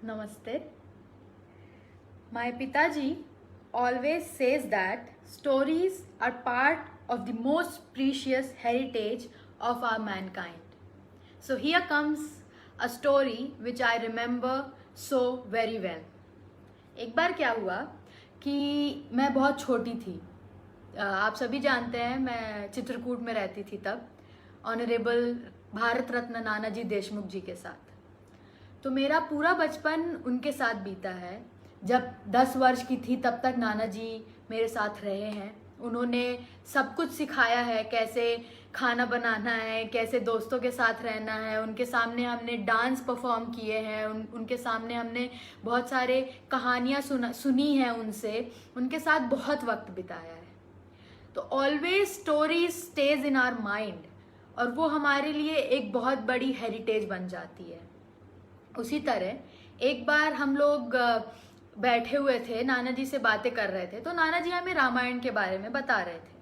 Namaste. My Pitaji always says that stories are part of the most precious heritage of our mankind. So here comes a story which I remember so very well. एक बार क्या हुआ कि मैं बहुत छोटी थी। आप सभी जानते हैं मैं चित्रकूट में रहती थी तब, ऑनरेबल भारत रत्न नानाजी देशमुख जी के साथ। तो मेरा पूरा बचपन उनके साथ बीता है। जब 10 वर्ष की थी तब तक नाना जी मेरे साथ रहे हैं। उन्होंने सब कुछ सिखाया है, कैसे खाना बनाना है, कैसे दोस्तों के साथ रहना है। उनके सामने हमने डांस परफॉर्म किए हैं, उनके सामने हमने बहुत सारे कहानियाँ सुनी हैं उनसे, उनके साथ बहुत वक्त बिताया है। तो always story stage in our mind, और वो हमारे लिए एक बहुत बड़ी हेरिटेज बन जाती है। उसी तरह एक बार हम लोग बैठे हुए थे, नाना जी से बातें कर रहे थे, तो नाना जी हमें रामायण के बारे में बता रहे थे।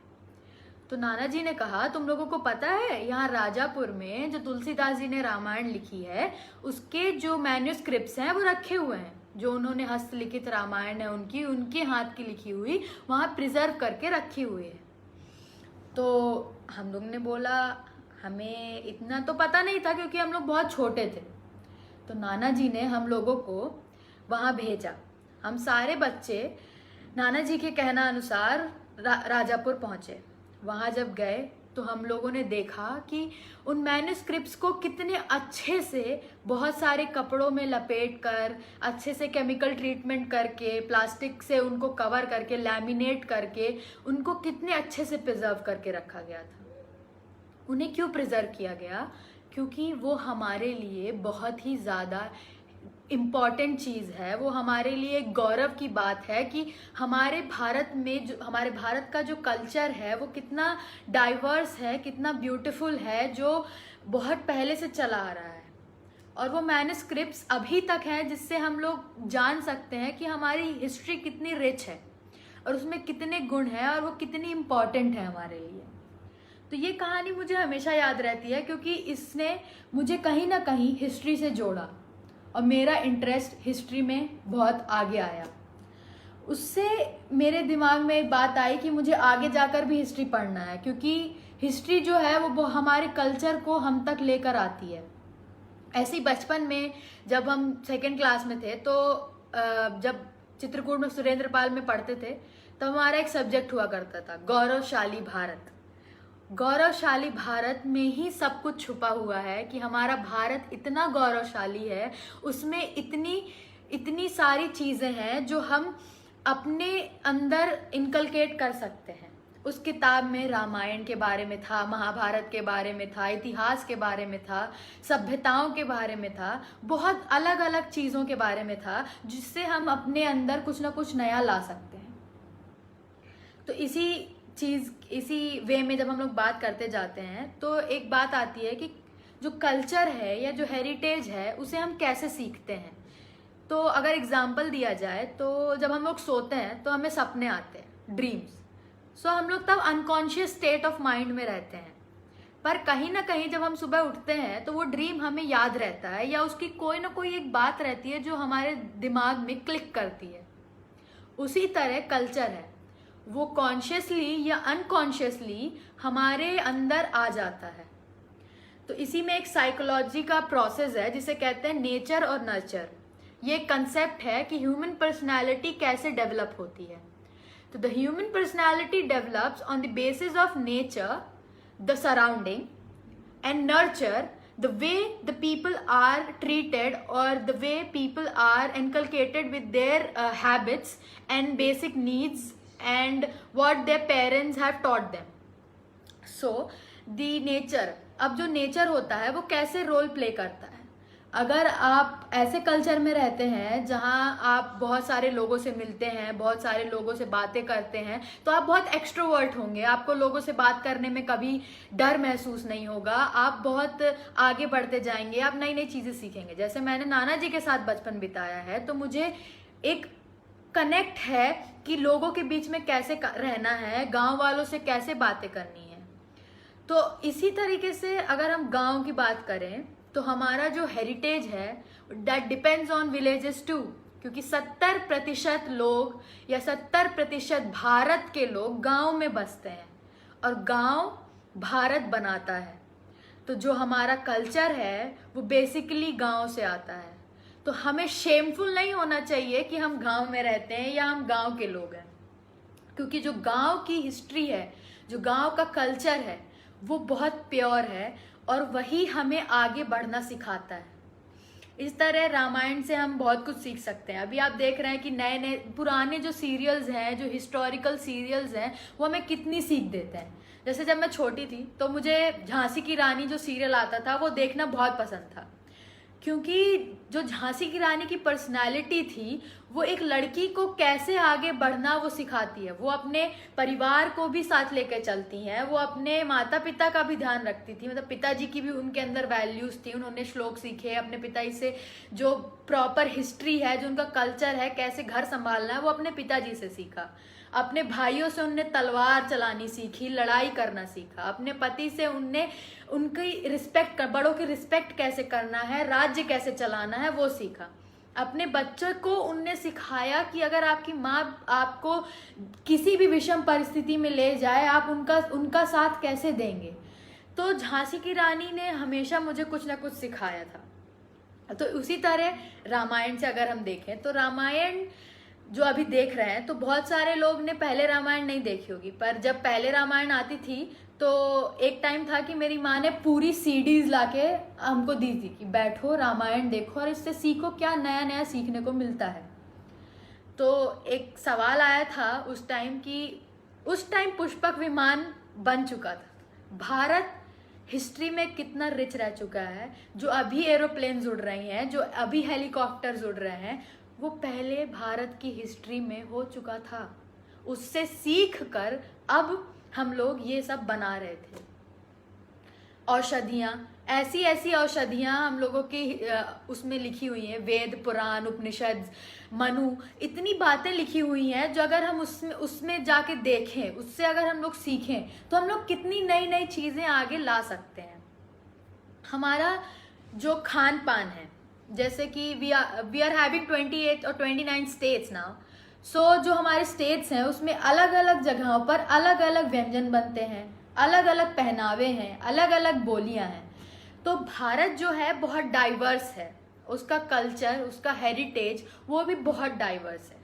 तो नाना जी ने कहा, तुम लोगों को पता है यहाँ राजापुर में जो तुलसीदास जी ने रामायण लिखी है उसके जो मैन्यूस्क्रिप्ट्स हैं वो रखे हुए हैं। जो उन्होंने हस्तलिखित रामायण है उनके हाथ की लिखी हुई वहाँ प्रिजर्व करके रखी हुई है। तो हम लोग ने बोला हमें इतना तो पता नहीं था क्योंकि हम लोग बहुत छोटे थे। तो नाना जी ने हम लोगों को वहाँ भेजा। हम सारे बच्चे नाना जी के कहना अनुसार राजापुर पहुँचे। वहाँ जब गए तो हम लोगों ने देखा कि उन मैन्यूस्क्रिप्ट्स को कितने अच्छे से बहुत सारे कपड़ों में लपेट कर, अच्छे से केमिकल ट्रीटमेंट करके, प्लास्टिक से उनको कवर करके, लैमिनेट करके उनको कितने अच्छे से प्रिजर्व करके रखा गया था। उन्हें क्यों प्रिजर्व किया गया? क्योंकि वो हमारे लिए बहुत ही ज़्यादा इम्पॉर्टेंट चीज़ है। वो हमारे लिए गौरव की बात है कि हमारे भारत में जो हमारे भारत का जो कल्चर है वो कितना डाइवर्स है, कितना ब्यूटीफुल है, जो बहुत पहले से चला आ रहा है। और वो मैन्यूस्क्रिप्ट्स अभी तक हैं जिससे हम लोग जान सकते हैं कि हमारी हिस्ट्री कितनी रिच है और उसमें कितने गुण हैं और वो कितनी इम्पॉर्टेंट है हमारे लिए। तो ये कहानी मुझे हमेशा याद रहती है क्योंकि इसने मुझे कहीं ना कहीं हिस्ट्री से जोड़ा और मेरा इंटरेस्ट हिस्ट्री में बहुत आगे आया। उससे मेरे दिमाग में एक बात आई कि मुझे आगे जाकर भी हिस्ट्री पढ़ना है, क्योंकि हिस्ट्री जो है वो हमारे कल्चर को हम तक लेकर आती है। ऐसे ही बचपन में जब हम 2nd क्लास में थे तो जब चित्रकूट में सुरेंद्र पाल में पढ़ते थे तो हमारा एक सब्जेक्ट हुआ करता था गौरवशाली भारत। गौरवशाली भारत में ही सब कुछ छुपा हुआ है कि हमारा भारत इतना गौरवशाली है, उसमें इतनी सारी चीज़ें हैं जो हम अपने अंदर इनकलकेट कर सकते हैं। उस किताब में रामायण के बारे में था, महाभारत के बारे में था, इतिहास के बारे में था, सभ्यताओं के बारे में था, बहुत अलग अलग चीज़ों के बारे में था जिससे हम अपने अंदर कुछ ना कुछ नया ला सकते हैं। तो इसी वे में जब हम लोग बात करते जाते हैं तो एक बात आती है कि जो कल्चर है या जो हेरिटेज है उसे हम कैसे सीखते हैं। तो अगर एग्जाम्पल दिया जाए तो जब हम लोग सोते हैं तो हमें सपने आते हैं, ड्रीम्स। सो हम लोग तब अनकॉन्शियस स्टेट ऑफ माइंड में रहते हैं, पर कहीं ना कहीं जब हम सुबह उठते हैं तो वो ड्रीम हमें याद रहता है या उसकी कोई ना कोई एक बात रहती है जो हमारे दिमाग में क्लिक करती है। उसी तरह कल्चर है, वो कॉन्शियसली या अनकॉन्शियसली हमारे अंदर आ जाता है। तो इसी में एक साइकोलॉजी का प्रोसेस है जिसे कहते हैं नेचर और नर्चर। ये कंसेप्ट है कि ह्यूमन पर्सनालिटी कैसे डेवलप होती है। तो the human personality develops on the basis of nature, the surrounding, and nurture, the way the people are treated or the way people are inculcated with their habits and basic needs and what their parents have taught them. So the nature, अब जो nature होता है वो कैसे role play करता है। अगर आप ऐसे कल्चर में रहते हैं जहाँ आप बहुत सारे लोगों से मिलते हैं, बहुत सारे लोगों से बातें करते हैं, तो आप बहुत एक्सट्रोवर्ट होंगे। आपको लोगों से बात करने में कभी डर महसूस नहीं होगा, आप बहुत आगे बढ़ते जाएंगे, आप नई नई चीज़ें सीखेंगे। जैसे मैंने नाना जी के साथ बचपन बिताया है तो मुझे एक कनेक्ट है कि लोगों के बीच में कैसे रहना है, गांव वालों से कैसे बातें करनी है। तो इसी तरीके से अगर हम गांव की बात करें तो हमारा जो हेरिटेज है that depends on villages too, क्योंकि 70% लोग या 70% भारत के लोग गांव में बसते हैं और गांव भारत बनाता है। तो जो हमारा कल्चर है वो बेसिकली गांव से आता है। तो हमें शेमफुल नहीं होना चाहिए कि हम गांव में रहते हैं या हम गांव के लोग हैं, क्योंकि जो गांव की हिस्ट्री है, जो गांव का कल्चर है, वो बहुत प्योर है और वही हमें आगे बढ़ना सिखाता है। इस तरह रामायण से हम बहुत कुछ सीख सकते हैं। अभी आप देख रहे हैं कि नए नए पुराने जो सीरियल्स हैं, जो हिस्टोरिकल सीरियल्स हैं, वो हमें कितनी सीख देते हैं। जैसे जब मैं छोटी थी तो मुझे झांसी की रानी जो सीरियल आता था वो देखना बहुत पसंद था, क्योंकि जो झांसी की रानी की पर्सनालिटी थी वो एक लड़की को कैसे आगे बढ़ना वो सिखाती है। वो अपने परिवार को भी साथ लेकर चलती हैं, वो अपने माता पिता का भी ध्यान रखती थी, मतलब पिताजी की भी उनके अंदर वैल्यूज थी, उन्होंने श्लोक सीखे अपने पिताजी से, जो प्रॉपर हिस्ट्री है, जो उनका कल्चर है, कैसे घर संभालना है, वो अपने पिताजी से सीखा। अपने भाइयों से उनने तलवार चलानी सीखी, लड़ाई करना सीखा। अपने पति से उनने उनकी रिस्पेक्ट, बड़ों की रिस्पेक्ट कैसे करना है, राज्य कैसे चलाना है, वो सीखा। अपने बच्चों को उनने सिखाया कि अगर आपकी माँ आपको किसी भी विषम परिस्थिति में ले जाए, आप उनका साथ कैसे देंगे। तो झांसी की रानी ने हमेशा मुझे कुछ ना कुछ सिखाया था। तो उसी तरह रामायण से अगर हम देखें तो रामायण जो अभी देख रहे हैं, तो बहुत सारे लोग ने पहले रामायण नहीं देखी होगी, पर जब पहले रामायण आती थी तो एक टाइम था कि मेरी माँ ने पूरी सीडीज लाके हमको दी थी कि बैठो रामायण देखो और इससे सीखो, क्या नया नया सीखने को मिलता है। तो एक सवाल आया था उस टाइम कि उस टाइम पुष्पक विमान बन चुका था। भारत हिस्ट्री में कितना रिच रह चुका है, जो अभी एरोप्लेन्स उड़ रही हैं, जो अभी हेलीकॉप्टर्स उड़ रहे हैं, वो पहले भारत की हिस्ट्री में हो चुका था। उससे सीख कर अब हम लोग ये सब बना रहे थे। औषधियाँ, ऐसी ऐसी औषधियाँ हम लोगों की उसमें लिखी हुई हैं, वेद पुराण उपनिषद मनु, इतनी बातें लिखी हुई हैं जो अगर हम उसमें जाके देखें, उससे अगर हम लोग सीखें तो हम लोग कितनी नई नई चीज़ें आगे ला सकते हैं। हमारा जो खान पान है, जैसे कि वी आर हैविंग 28 और 29 स्टेट्स नाउ। सो जो हमारे स्टेट्स हैं उसमें अलग अलग जगहों पर अलग अलग व्यंजन बनते हैं, अलग अलग पहनावे हैं, अलग अलग बोलियां हैं। तो भारत जो है बहुत डाइवर्स है, उसका कल्चर, उसका हेरिटेज वो भी बहुत डाइवर्स है।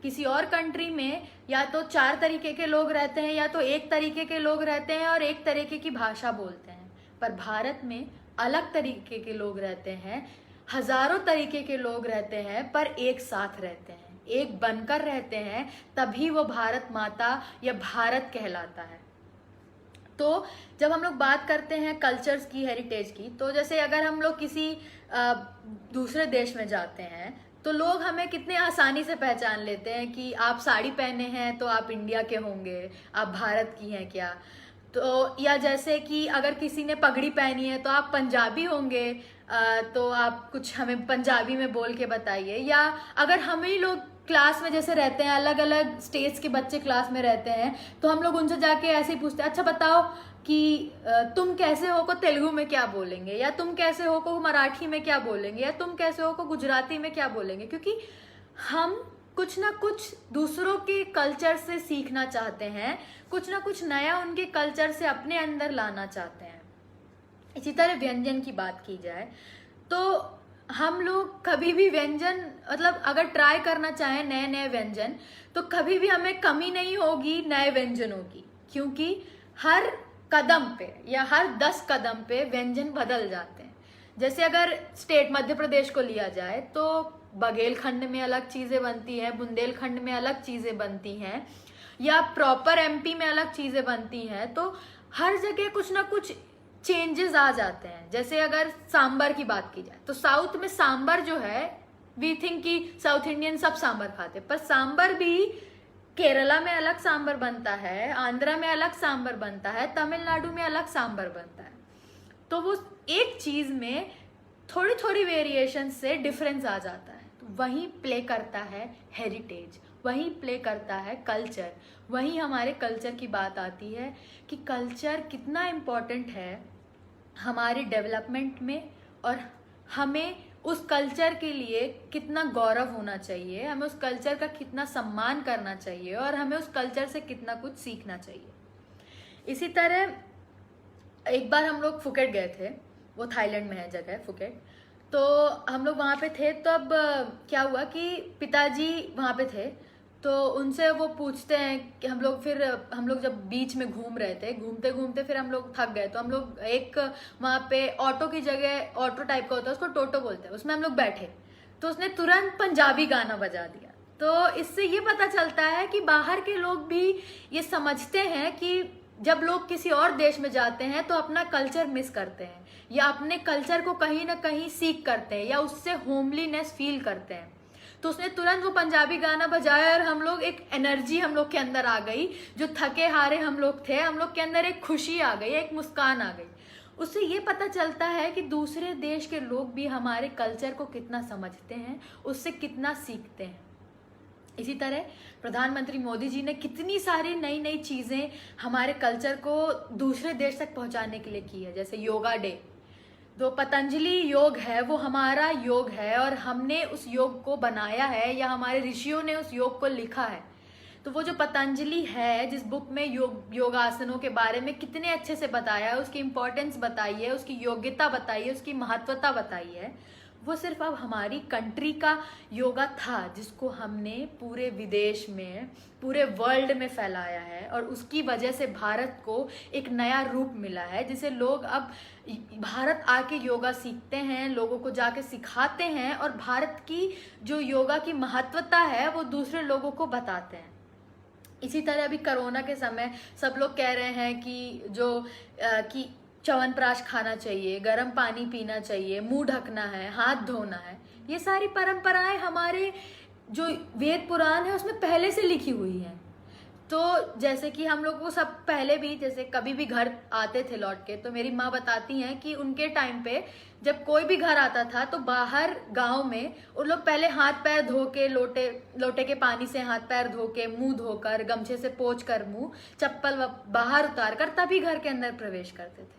किसी और कंट्री में या तो 4 तरीके के लोग रहते हैं या तो 1 तरीके के लोग रहते हैं और 1 तरीके की भाषा बोलते हैं, पर भारत में अलग तरीके के लोग रहते हैं, हजारों तरीके के लोग रहते हैं, पर एक साथ रहते हैं, एक बनकर रहते हैं, तभी वो भारत माता या भारत कहलाता है। तो जब हम लोग बात करते हैं कल्चर्स की, हेरिटेज की, तो जैसे अगर हम लोग किसी दूसरे देश में जाते हैं तो लोग हमें कितने आसानी से पहचान लेते हैं कि आप साड़ी पहने हैं तो आप इंडिया के होंगे, आप भारत की हैं क्या। तो या जैसे कि अगर किसी ने पगड़ी पहनी है तो आप पंजाबी होंगे, तो आप कुछ हमें पंजाबी में बोल के बताइए। या अगर हम ही लोग क्लास में जैसे रहते हैं, अलग अलग स्टेट्स के बच्चे क्लास में रहते हैं, तो हम लोग उनसे जाके ऐसे ही पूछते हैं, अच्छा बताओ कि तुम कैसे हो को तेलुगु में क्या बोलेंगे, या तुम कैसे हो को मराठी में क्या बोलेंगे, या तुम कैसे हो को गुजराती में क्या बोलेंगे। क्योंकि हम कुछ ना कुछ दूसरों के कल्चर से सीखना चाहते हैं, कुछ ना कुछ नया उनके कल्चर से अपने अंदर लाना चाहते हैं। इसी तरह व्यंजन की बात की जाए तो हम लोग कभी भी व्यंजन, मतलब अगर ट्राई करना चाहें नए नए व्यंजन, तो कभी भी हमें कमी नहीं होगी नए व्यंजनों की, क्योंकि हर कदम पे या हर 10 कदम पे व्यंजन बदल जाते हैं। जैसे अगर स्टेट मध्य प्रदेश को लिया जाए तो बघेलखंड में अलग चीज़ें बनती हैं, बुंदेलखंड में अलग चीज़ें बनती हैं, या प्रॉपर एमपी में अलग चीज़ें बनती हैं। तो हर जगह कुछ ना कुछ चेंजेस आ जाते हैं। जैसे अगर सांबर की बात की जाए तो साउथ में सांबर जो है, वी थिंक कि साउथ इंडियन सब सांबर खाते, पर सांबर भी केरला में अलग सांबर बनता है, आंध्रा में अलग सांबर बनता है, तमिलनाडु में अलग सांबर बनता है। तो वो एक चीज में थोड़ी थोड़ी वेरिएशन से डिफरेंस आ जाता है। तो वहीं प्ले करता है हेरिटेज, वहीं प्ले करता है कल्चर, वहीं हमारे कल्चर की बात आती है कि कल्चर कितना इम्पोर्टेंट है हमारे डेवलपमेंट में और हमें उस कल्चर के लिए कितना गौरव होना चाहिए, हमें उस कल्चर का कितना सम्मान करना चाहिए और हमें उस कल्चर से कितना कुछ सीखना चाहिए। इसी तरह एक बार हम लोग फुकेट गए थे, वो थाईलैंड में है जगह फुकेट। तो हम लोग वहाँ पे थे, तो अब क्या हुआ कि पिताजी वहाँ पे थे, तो उनसे वो पूछते हैं कि हम लोग जब बीच में घूम रहे थे, घूमते घूमते फिर हम लोग थक गए, तो हम लोग एक वहाँ पे ऑटो की जगह, ऑटो टाइप का होता है उसको टोटो बोलते हैं, उसमें हम लोग बैठे, तो उसने तुरंत पंजाबी गाना बजा दिया। तो इससे ये पता चलता है कि बाहर के लोग भी ये समझते हैं कि जब लोग किसी और देश में जाते हैं तो अपना कल्चर मिस करते हैं या अपने कल्चर को कहीं ना कहीं सीख करते हैं या उससे होमलीनेस फील करते हैं। तो उसने तुरंत वो पंजाबी गाना बजाया और हम लोग, एक एनर्जी हम लोग के अंदर आ गई, जो थके हारे हम लोग थे, हम लोग के अंदर एक खुशी आ गई, एक मुस्कान आ गई। उससे ये पता चलता है कि दूसरे देश के लोग भी हमारे कल्चर को कितना समझते हैं, उससे कितना सीखते हैं। इसी तरह प्रधानमंत्री मोदी जी ने कितनी सारी नई नई चीज़ें हमारे कल्चर को दूसरे देश तक पहुंचाने के लिए की है, जैसे योगा डे। जो पतंजलि योग है वो हमारा योग है और हमने उस योग को बनाया है या हमारे ऋषियों ने उस योग को लिखा है। तो वो जो पतंजलि है, जिस बुक में योगासनों के बारे में कितने अच्छे से बताया है, उसकी इम्पोर्टेंस बताई है, उसकी योग्यता बताई है, उसकी महत्वता बताई है, वो सिर्फ अब हमारी कंट्री का योगा था जिसको हमने पूरे विदेश में, पूरे वर्ल्ड में फैलाया है और उसकी वजह से भारत को एक नया रूप मिला है, जिसे लोग अब भारत आके योगा सीखते हैं, लोगों को जाके सिखाते हैं और भारत की जो योगा की महत्वता है वो दूसरे लोगों को बताते हैं। इसी तरह अभी कोरोना के समय सब लोग कह रहे हैं कि च्यवनप्राश खाना चाहिए, गर्म पानी पीना चाहिए, मुंह ढकना है, हाथ धोना है। ये सारी परंपराएं हमारे जो वेद पुराण है उसमें पहले से लिखी हुई हैं। तो जैसे कि हम लोग को सब पहले भी, जैसे कभी भी घर आते थे लौट के, तो मेरी माँ बताती हैं कि उनके टाइम पे जब कोई भी घर आता था तो बाहर गांव में उन लोग पहले हाथ पैर धो के, लोटे के पानी से हाथ पैर धो के, मुंह धोकर, गमछे से पोंछ कर मुंह, चप्पल बाहर उतार कर तभी घर के अंदर प्रवेश करते थे।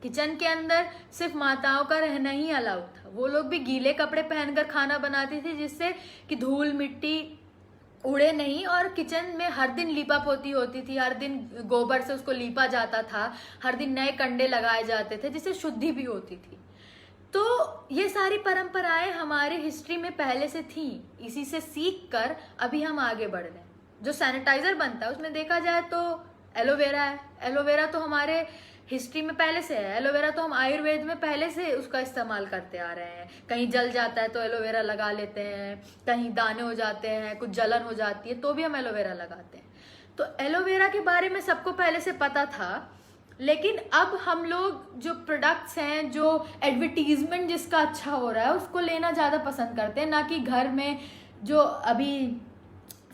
किचन के अंदर सिर्फ माताओं का रहना ही अलाउड था। वो लोग भी गीले कपड़े पहनकर खाना बनाती थी जिससे कि धूल मिट्टी उड़े नहीं, और किचन में हर दिन लीपा पोती होती थी, हर दिन गोबर से उसको लीपा जाता था, हर दिन नए कंडे लगाए जाते थे जिससे शुद्धि भी होती थी। तो ये सारी परंपराएं हमारे हिस्ट्री में पहले से थी, इसी से सीख कर अभी हम आगे बढ़ रहे हैं। जो सैनिटाइजर बनता है उसमें देखा जाए तो एलोवेरा है। एलोवेरा तो हमारे हिस्ट्री में पहले से है। एलोवेरा तो हम आयुर्वेद में पहले से उसका इस्तेमाल करते आ रहे हैं। कहीं जल जाता है तो एलोवेरा लगा लेते हैं, कहीं दाने हो जाते हैं, कुछ जलन हो जाती है तो भी हम एलोवेरा लगाते हैं। तो एलोवेरा के बारे में सबको पहले से पता था, लेकिन अब हम लोग जो प्रोडक्ट्स हैं, जो एडवर्टीजमेंट जिसका अच्छा हो रहा है उसको लेना ज़्यादा पसंद करते हैं, ना कि घर में जो अभी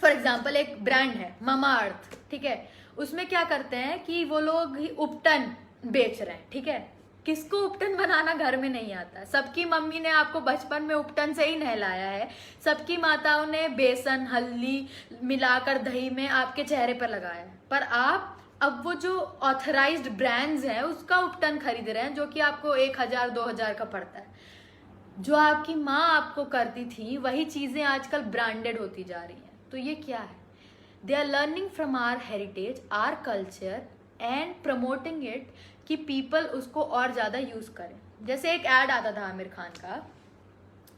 फॉर एग्जाम्पल एक ब्रांड है ममा अर्थ, ठीक है, उसमें क्या करते हैं कि वो लोग उपटन बेच रहे हैं, ठीक है। किसको उपटन बनाना घर में नहीं आता? सबकी मम्मी ने आपको बचपन में उपटन से ही नहलाया है, सबकी माताओं ने बेसन हल्दी मिलाकर दही में आपके चेहरे पर लगाया है, पर आप अब वो जो ऑथराइज्ड ब्रांड्स हैं उसका उपटन खरीद रहे हैं जो कि आपको 1000 2000 का पड़ता है। जो आपकी माँ आपको करती थी वही चीजें आजकल ब्रांडेड होती जा रही हैं। तो ये क्या है? They are learning from our heritage, our culture and promoting it कि पीपल उसको और ज़्यादा यूज़ करें। जैसे एक ऐड आता था आमिर खान का,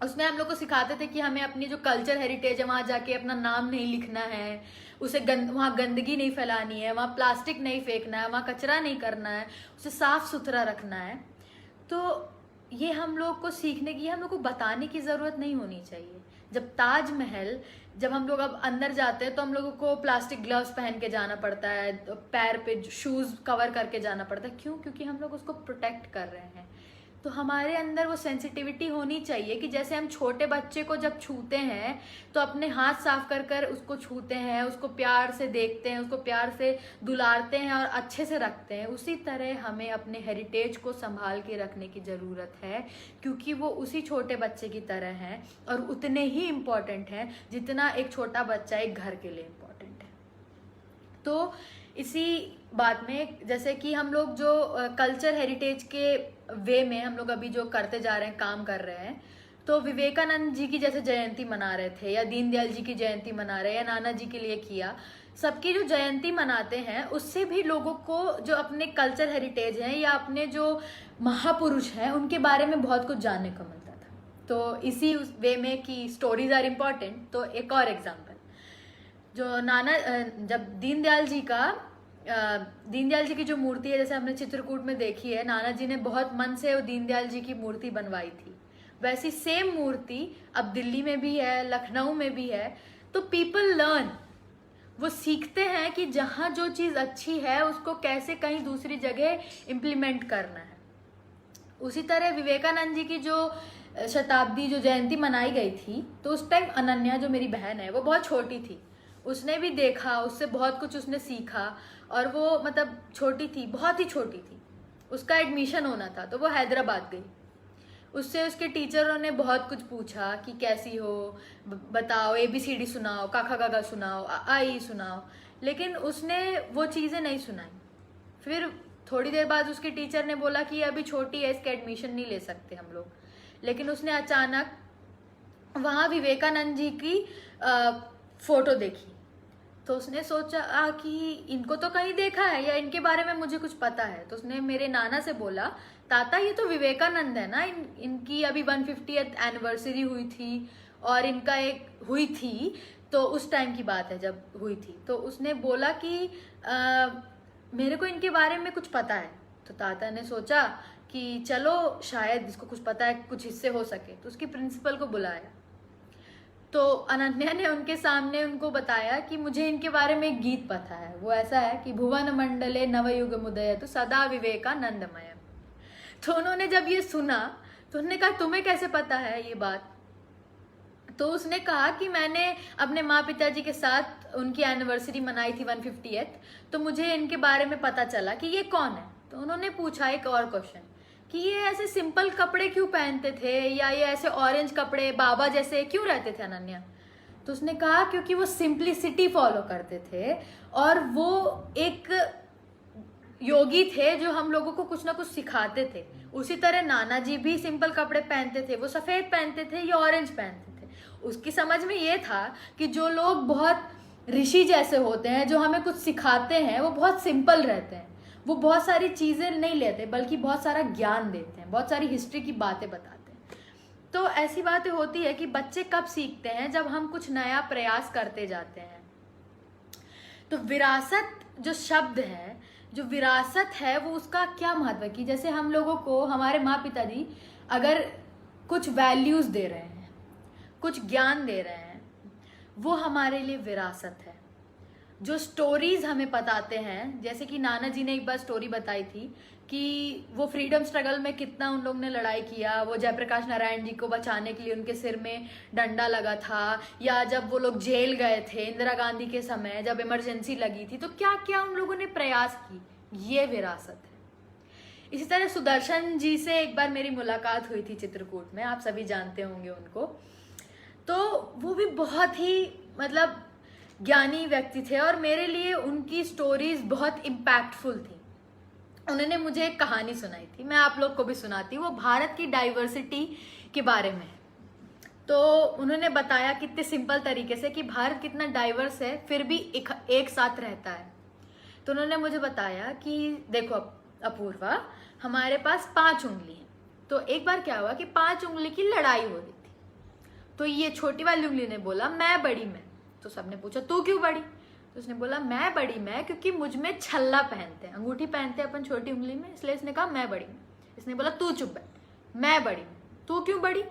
उसमें हम लोग को सिखाते थे कि हमें अपनी जो कल्चर हेरिटेज है वहाँ जाके अपना नाम नहीं लिखना है, उसे वहाँ गंदगी नहीं फैलानी है, वहाँ प्लास्टिक नहीं फेंकना है, वहाँ कचरा नहीं करना है, उसे साफ सुथरा रखना है। तो ये हम लोग को सीखने की, हम लोग को बताने की ज़रूरत नहीं होनी चाहिए। जब ताजमहल, जब हम लोग अब अंदर जाते हैं तो हम लोगों को प्लास्टिक ग्लव्स पहन के जाना पड़ता है, पैर पे शूज़ कवर करके जाना पड़ता है। क्यों? क्योंकि हम लोग उसको प्रोटेक्ट कर रहे हैं। तो हमारे अंदर वो सेंसिटिविटी होनी चाहिए कि जैसे हम छोटे बच्चे को जब छूते हैं तो अपने हाथ साफ कर कर उसको छूते हैं, उसको प्यार से देखते हैं, उसको प्यार से दुलारते हैं और अच्छे से रखते हैं, उसी तरह हमें अपने हेरिटेज को संभाल के रखने की ज़रूरत है, क्योंकि वो उसी छोटे बच्चे की तरह हैं और उतने ही इम्पॉर्टेंट हैं जितना एक छोटा बच्चा एक घर के लिए इम्पॉर्टेंट है। तो इसी बात में, जैसे कि हम लोग जो कल्चर हेरिटेज के वे में हम लोग अभी जो करते जा रहे हैं, काम कर रहे हैं, तो विवेकानंद जी की जैसे जयंती मना रहे थे, या दीनदयाल जी की जयंती मना रहे हैं, या नाना जी के लिए किया, सबकी जो जयंती मनाते हैं उससे भी लोगों को जो अपने कल्चर हेरिटेज हैं या अपने जो महापुरुष हैं उनके बारे में बहुत कुछ जानने को मिलता था। तो इसी वे में कि स्टोरीज आर इम्पॉर्टेंट, तो एक और एग्जाम्पल, जो जब दीनदयाल जी की जो मूर्ति है, जैसे हमने चित्रकूट में देखी है, नाना जी ने बहुत मन से वो दीनदयाल जी की मूर्ति बनवाई थी, वैसी सेम मूर्ति अब दिल्ली में भी है, लखनऊ में भी है। तो पीपल लर्न, वो सीखते हैं कि जहाँ जो चीज़ अच्छी है उसको कैसे कहीं दूसरी जगह इम्प्लीमेंट करना है। उसी तरह विवेकानंद जी की जो शताब्दी जो जयंती मनाई गई थी, तो उस टाइम अनन्या जो मेरी बहन है वो बहुत छोटी थी, उसने भी देखा, उससे बहुत कुछ उसने सीखा, और वो मतलब छोटी थी, बहुत ही छोटी थी, उसका एडमिशन होना था, तो वो हैदराबाद गई। उससे उसके टीचरों ने बहुत कुछ पूछा कि कैसी हो, बताओ, ABCD सुनाओ, काका काका सुनाओ, आई सुनाओ, लेकिन उसने वो चीज़ें नहीं सुनाई। फिर थोड़ी देर बाद उसके टीचर ने बोला कि अभी छोटी है, इसका एडमिशन नहीं ले सकते हम लोग, लेकिन उसने अचानक वहाँ विवेकानंद जी की फोटो देखी, तो उसने सोचा कि इनको तो कहीं देखा है या इनके बारे में मुझे कुछ पता है। तो उसने मेरे नाना से बोला, ताता ये तो विवेकानंद है ना, इनकी अभी 150th एनिवर्सरी हुई थी और इनका एक हुई थी, तो उस टाइम की बात है जब हुई थी। तो उसने बोला कि मेरे को इनके बारे में कुछ पता है। तो ताता ने सोचा कि चलो शायद इसको कुछ पता है, कुछ इससे हो सके, तो उसकी प्रिंसिपल को बुलाया। तो अनन्या ने उनके सामने उनको बताया कि मुझे इनके बारे में एक गीत पता है, वो ऐसा है कि भुवन मंडले नवयुगमुदय तो सदा विवेकानंदमय। तो उन्होंने जब ये सुना तो उन्होंने कहा तुम्हें कैसे पता है ये बात? तो उसने कहा कि मैंने अपने माँ पिताजी के साथ उनकी एनिवर्सरी मनाई थी 150th, तो मुझे इनके बारे में पता चला कि ये कौन है। तो उन्होंने पूछा एक और क्वेश्चन कि ये ऐसे सिंपल कपड़े क्यों पहनते थे, या ये ऐसे ऑरेंज कपड़े बाबा जैसे क्यों रहते थे अनन्या? तो उसने कहा क्योंकि वो सिंप्लिसिटी फॉलो करते थे, और वो एक योगी थे जो हम लोगों को कुछ ना कुछ सिखाते थे। उसी तरह नाना जी भी सिंपल कपड़े पहनते थे, वो सफ़ेद पहनते थे या ऑरेंज पहनते थे। उसकी समझ में ये था कि जो लोग बहुत ऋषि जैसे होते हैं, जो हमें कुछ सिखाते हैं, वो बहुत सिंपल रहते हैं, वो बहुत सारी चीज़ें नहीं लेते बल्कि बहुत सारा ज्ञान देते हैं, बहुत सारी हिस्ट्री की बातें बताते हैं। तो ऐसी बातें होती है कि बच्चे कब सीखते हैं? जब हम कुछ नया प्रयास करते जाते हैं। तो विरासत जो शब्द है, जो विरासत है, वो उसका क्या महत्व है कि जैसे हम लोगों को हमारे माँ पिताजी अगर कुछ वैल्यूज़ दे रहे हैं, कुछ ज्ञान दे रहे हैं, वो हमारे लिए विरासत है। जो स्टोरीज हमें बताते हैं, जैसे कि नाना जी ने एक बार स्टोरी बताई थी कि वो फ्रीडम स्ट्रगल में कितना उन लोग ने लड़ाई किया, वो जयप्रकाश नारायण जी को बचाने के लिए उनके सिर में डंडा लगा था, या जब वो लोग जेल गए थे इंदिरा गांधी के समय, जब इमरजेंसी लगी थी, तो क्या क्या उन लोगों ने प्रयास की, ये विरासत है। इसी तरह सुदर्शन जी से एक बार मेरी मुलाकात हुई थी चित्रकूट में, आप सभी जानते होंगे उनको। तो वो भी बहुत ही मतलब ज्ञानी व्यक्ति थे, और मेरे लिए उनकी स्टोरीज बहुत इम्पैक्टफुल थी। उन्होंने मुझे एक कहानी सुनाई थी, मैं आप लोग को भी सुनाती हूँ। वो भारत की डाइवर्सिटी के बारे में। तो उन्होंने बताया कितने सिंपल तरीके से कि भारत कितना डाइवर्स है, फिर भी एक साथ रहता है। तो उन्होंने मुझे बताया कि देखो अपूर्वा, हमारे पास 5 उंगली हैं। तो एक बार क्या हुआ कि 5 उंगली की लड़ाई हो रही थी। तो ये छोटी वाली उंगली ने बोला मैं बड़ी मैं। तो सबने पूछा तू क्यों बड़ी? तो उसने बोला मैं बड़ी मैं क्योंकि मुझ में छल्ला पहनते हैं, अंगूठी पहनते हैं अपन छोटी उंगली में, इसलिए इसने कहा मैं बड़ी मैं। इसने बोला तू चुप बैठ, मैं बड़ी मैं। तू क्यों बड़ी?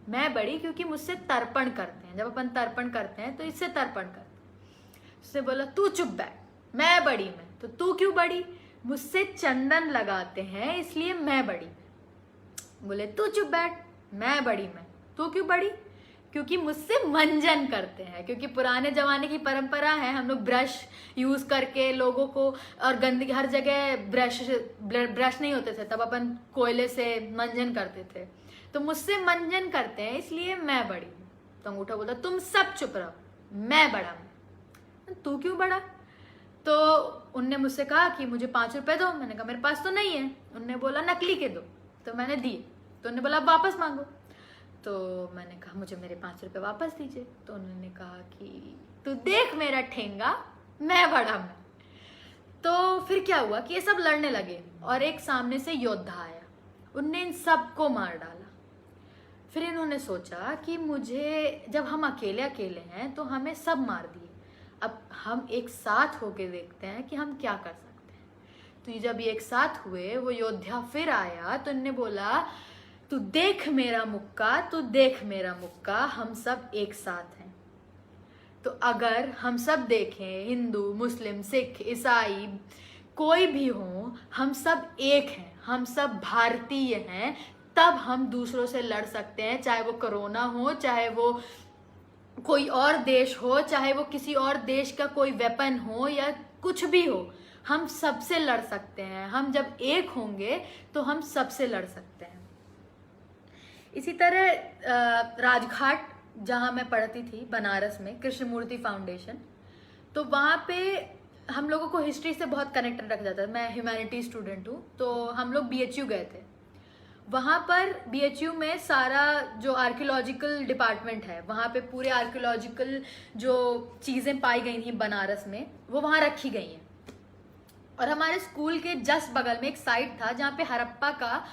मैं बड़ी क्योंकि मुझसे तर्पण करते हैं, जब अपन तर्पण करते हैं तो इससे तर्पण करते हैं। उसने बोला तू चुप बैठ, मैं बड़ी मैं। तो तू क्यों बड़ी? मुझसे चंदन लगाते हैं इसलिए मैं बड़ी। बोले तू चुप बैठ, मैं बड़ी मैं। तू क्यों बड़ी? क्योंकि मुझसे मंजन करते हैं, क्योंकि पुराने जमाने की परंपरा है, हम लोग ब्रश यूज करके लोगों को, और गंदगी हर जगह ब्रश नहीं होते थे तब, अपन कोयले से मंजन करते थे। तो मुझसे मंजन करते हैं इसलिए मैं बड़ी हूँ। तो अंगूठा बोलता तुम सब चुप रहो, मैं बड़ा हूँ। तू क्यों बड़ा? तो उनने मुझसे कहा कि मुझे 5 रुपए दो। मैंने कहा मेरे पास तो नहीं है। उनने बोला नकली के दो, तो मैंने दिए। तो उन्होंने बोला वापस मांगो। तो मैंने कहा मुझे मेरे 5 रुपए वापस दीजिए। तो उन्होंने कहा कि तू देख मेरा ठेंगा, मैं बड़ा मैं। तो फिर क्या हुआ कि ये सब लड़ने लगे और एक सामने से योद्धा आया, उनने इन सबको मार डाला। फिर इन्होंने सोचा कि मुझे, जब हम अकेले अकेले हैं तो हमें सब मार दिए, अब हम एक साथ होके देखते हैं कि हम क्या कर सकते हैं। तो जब ये एक साथ हुए, वो योद्धा फिर आया तो इनने बोला तू देख मेरा मुक्का, तू देख मेरा मुक्का, हम सब एक साथ हैं। तो अगर हम सब देखें, हिंदू मुस्लिम सिख ईसाई कोई भी हो, हम सब एक हैं, हम सब भारतीय हैं, तब हम दूसरों से लड़ सकते हैं। चाहे वो कोरोना हो, चाहे वो कोई और देश हो, चाहे वो किसी और देश का कोई वेपन हो या कुछ भी हो, हम सबसे लड़ सकते हैं। हम जब एक होंगे तो हम सबसे लड़ सकते हैं। इसी तरह राजघाट जहाँ मैं पढ़ती थी बनारस में, कृष्णमूर्ति फाउंडेशन, तो वहाँ पे हम लोगों को हिस्ट्री से बहुत कनेक्टेड रखा जाता है। मैं ह्यूमैनिटी स्टूडेंट हूँ, तो हम लोग BHU गए थे। वहाँ पर BHU में सारा जो आर्कियोलॉजिकल डिपार्टमेंट है, वहाँ पे पूरे आर्कियोलॉजिकल जो चीज़ें पाई गई थी बनारस में, वो वहाँ रखी गई हैं। और हमारे स्कूल के जस्ट बगल में एक साइट था जहाँ पे हड़प्पा का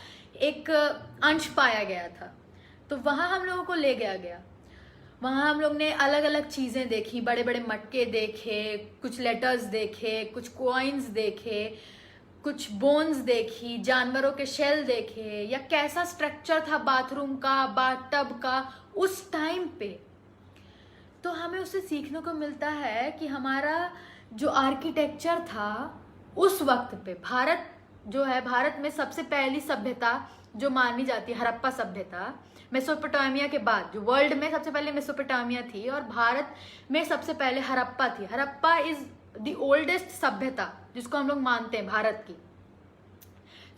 एक अंश पाया गया था। तो वहाँ हम लोगों को ले गया। वहाँ हम लोग ने अलग अलग चीज़ें देखी, बड़े बड़े मटके देखे, कुछ लेटर्स देखे, कुछ कॉइन्स देखे, कुछ बोन्स देखी, जानवरों के शेल देखे, या कैसा स्ट्रक्चर था बाथरूम का, बाथटब का उस टाइम पे। तो हमें उससे सीखने को मिलता है कि हमारा जो आर्किटेक्चर था उस वक्त पे, भारत जो है, भारत में सबसे पहली सभ्यता जो मानी जाती है हड़प्पा सभ्यता, मेसोपोटामिया के बाद जो वर्ल्ड में सबसे पहले मेसोपोटामिया थी, और भारत में सबसे पहले हड़प्पा थी। हड़प्पा इज द ओल्डेस्ट सभ्यता जिसको हम लोग मानते हैं भारत की।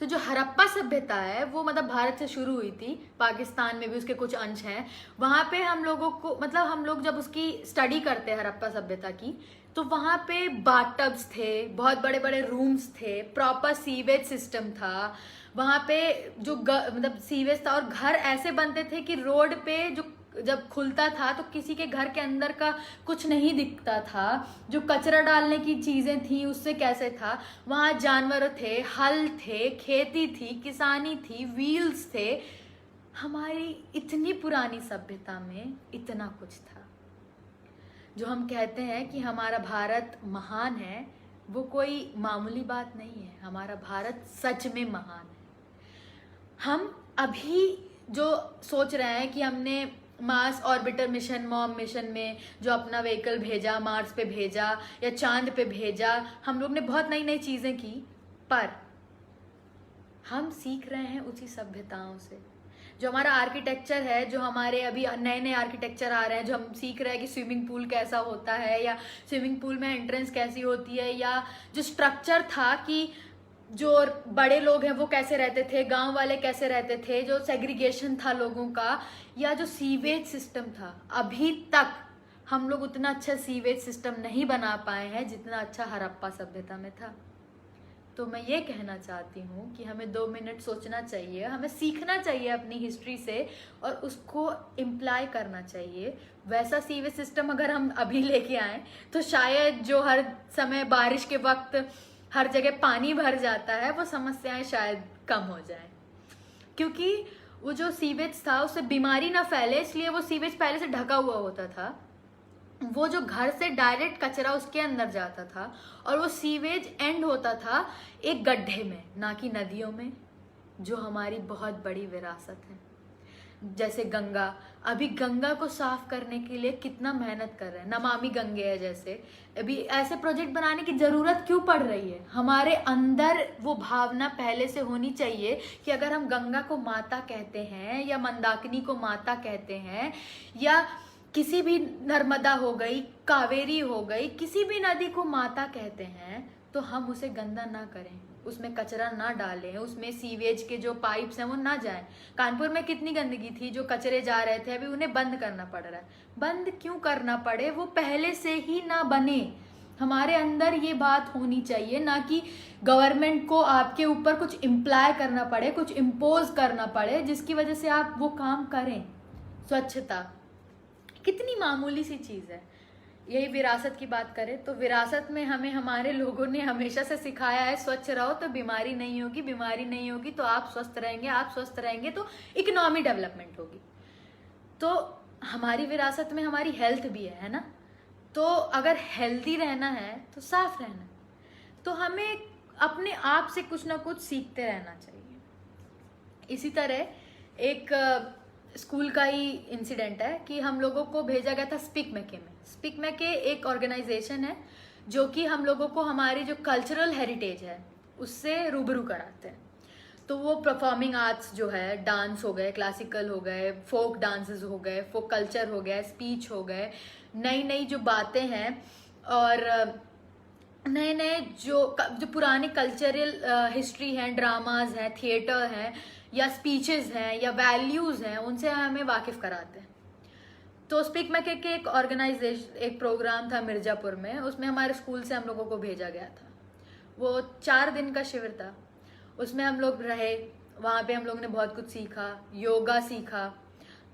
तो जो हड़प्पा सभ्यता है वो मतलब भारत से शुरू हुई थी, पाकिस्तान में भी उसके कुछ अंश हैं। वहाँ पे हम लोगों को, मतलब हम लोग जब उसकी स्टडी करते हैं हड़प्पा सभ्यता की, तो वहाँ पे बाथटब्स थे, बहुत बड़े बड़े रूम्स थे, प्रॉपर सीवेज सिस्टम था वहाँ पे, जो मतलब सीवेज था, और घर ऐसे बनते थे कि रोड पे जो जब खुलता था तो किसी के घर के अंदर का कुछ नहीं दिखता था। जो कचरा डालने की चीजें थी उससे कैसे था, वहाँ जानवर थे, हल थे, खेती थी, किसानी थी, व्हील्स थे। हमारी इतनी पुरानी सभ्यता में इतना कुछ था। जो हम कहते हैं कि हमारा भारत महान है, वो कोई मामूली बात नहीं है। हमारा भारत सच में महान है। हम अभी जो सोच रहे हैं कि हमने Mars orbiter mission, mom mission में जो अपना व्हीकल भेजा, मार्स पे भेजा या चांद पे भेजा, हम लोग ने बहुत नई नई चीज़ें की, पर हम सीख रहे हैं उसी सभ्यताओं से। जो हमारा आर्किटेक्चर है, जो हमारे अभी नए नए आर्किटेक्चर आ रहे हैं, जो हम सीख रहे हैं कि स्विमिंग पूल कैसा होता है, या स्विमिंग पूल में एंट्रेंस कैसी होती है, या जो स्ट्रक्चर था कि जो बड़े लोग हैं वो कैसे रहते थे, गांव वाले कैसे रहते थे, जो सेग्रीगेशन था लोगों का, या जो सीवेज सिस्टम था, अभी तक हम लोग उतना अच्छा सीवेज सिस्टम नहीं बना पाए हैं जितना अच्छा हड़प्पा सभ्यता में था। तो मैं ये कहना चाहती हूँ कि हमें 2 मिनट सोचना चाहिए, हमें सीखना चाहिए अपनी हिस्ट्री से और उसको इम्प्लाई करना चाहिए। वैसा सीवेज सिस्टम अगर हम अभी लेके आए तो शायद जो हर समय बारिश के वक्त हर जगह पानी भर जाता है, वो समस्याएं शायद कम हो जाए, क्योंकि वो जो सीवेज था उससे बीमारी ना फैले, इसलिए वो सीवेज पहले से ढका हुआ होता था। वो जो घर से डायरेक्ट कचरा उसके अंदर जाता था, और वो सीवेज एंड होता था एक गड्ढे में, ना कि नदियों में, जो हमारी बहुत बड़ी विरासत है। जैसे गंगा, अभी गंगा को साफ करने के लिए कितना मेहनत कर रहे हैं, नमामि गंगे है जैसे, अभी ऐसे प्रोजेक्ट बनाने की जरूरत क्यों पड़ रही है? हमारे अंदर वो भावना पहले से होनी चाहिए कि अगर हम गंगा को माता कहते हैं, या मंदाकिनी को माता कहते हैं, या किसी भी नर्मदा हो गई, कावेरी हो गई, किसी भी नदी को माता कहते हैं, तो हम उसे गंदा ना करें, उसमें कचरा ना डालें, उसमें सीवेज के जो पाइप्स हैं वो ना जाएं। कानपुर में कितनी गंदगी थी, जो कचरे जा रहे थे, अभी उन्हें बंद करना पड़ रहा है। बंद क्यों करना पड़े, वो पहले से ही ना बने। हमारे अंदर ये बात होनी चाहिए, ना कि गवर्नमेंट को आपके ऊपर कुछ इम्प्लाई करना पड़े, कुछ इम्पोज करना पड़े जिसकी वजह से आप वो काम करें। स्वच्छता कितनी मामूली सी चीज़ है। यही विरासत की बात करें तो विरासत में हमें हमारे लोगों ने हमेशा से सिखाया है स्वच्छ रहो तो बीमारी नहीं होगी, बीमारी नहीं होगी तो आप स्वस्थ रहेंगे, आप स्वस्थ रहेंगे तो इकोनॉमी डेवलपमेंट होगी। तो हमारी विरासत में हमारी हेल्थ भी है ना। तो अगर हेल्दी रहना है तो साफ रहना है, तो हमें अपने आप से कुछ ना कुछ सीखते रहना चाहिए। इसी तरह एक स्कूल का ही इंसिडेंट है कि हम लोगों को भेजा गया था स्पीक मैके में। स्पीक मैके एक ऑर्गेनाइजेशन है जो कि हम लोगों को हमारी जो कल्चरल हेरिटेज है उससे रूबरू कराते हैं। तो वो परफॉर्मिंग आर्ट्स जो है, डांस हो गए, क्लासिकल हो गए, फोक डांसेस हो गए, फोक कल्चर हो गया, स्पीच हो गए, नई नई जो बातें हैं और नए नए जो पुराने कल्चरल हिस्ट्री हैं, ड्रामाज हैं, थिएटर हैं या स्पीचेस हैं या वैल्यूज़ हैं, उनसे हमें वाकिफ़ कराते हैं। तो स्पीक मैके के एक ऑर्गेनाइजेशन, एक प्रोग्राम था मिर्ज़ापुर में, उसमें हमारे स्कूल से हम लोगों को भेजा गया था। वो 4 दिन का शिविर था, उसमें हम लोग रहे, वहाँ पे हम लोग ने बहुत कुछ सीखा, योगा सीखा।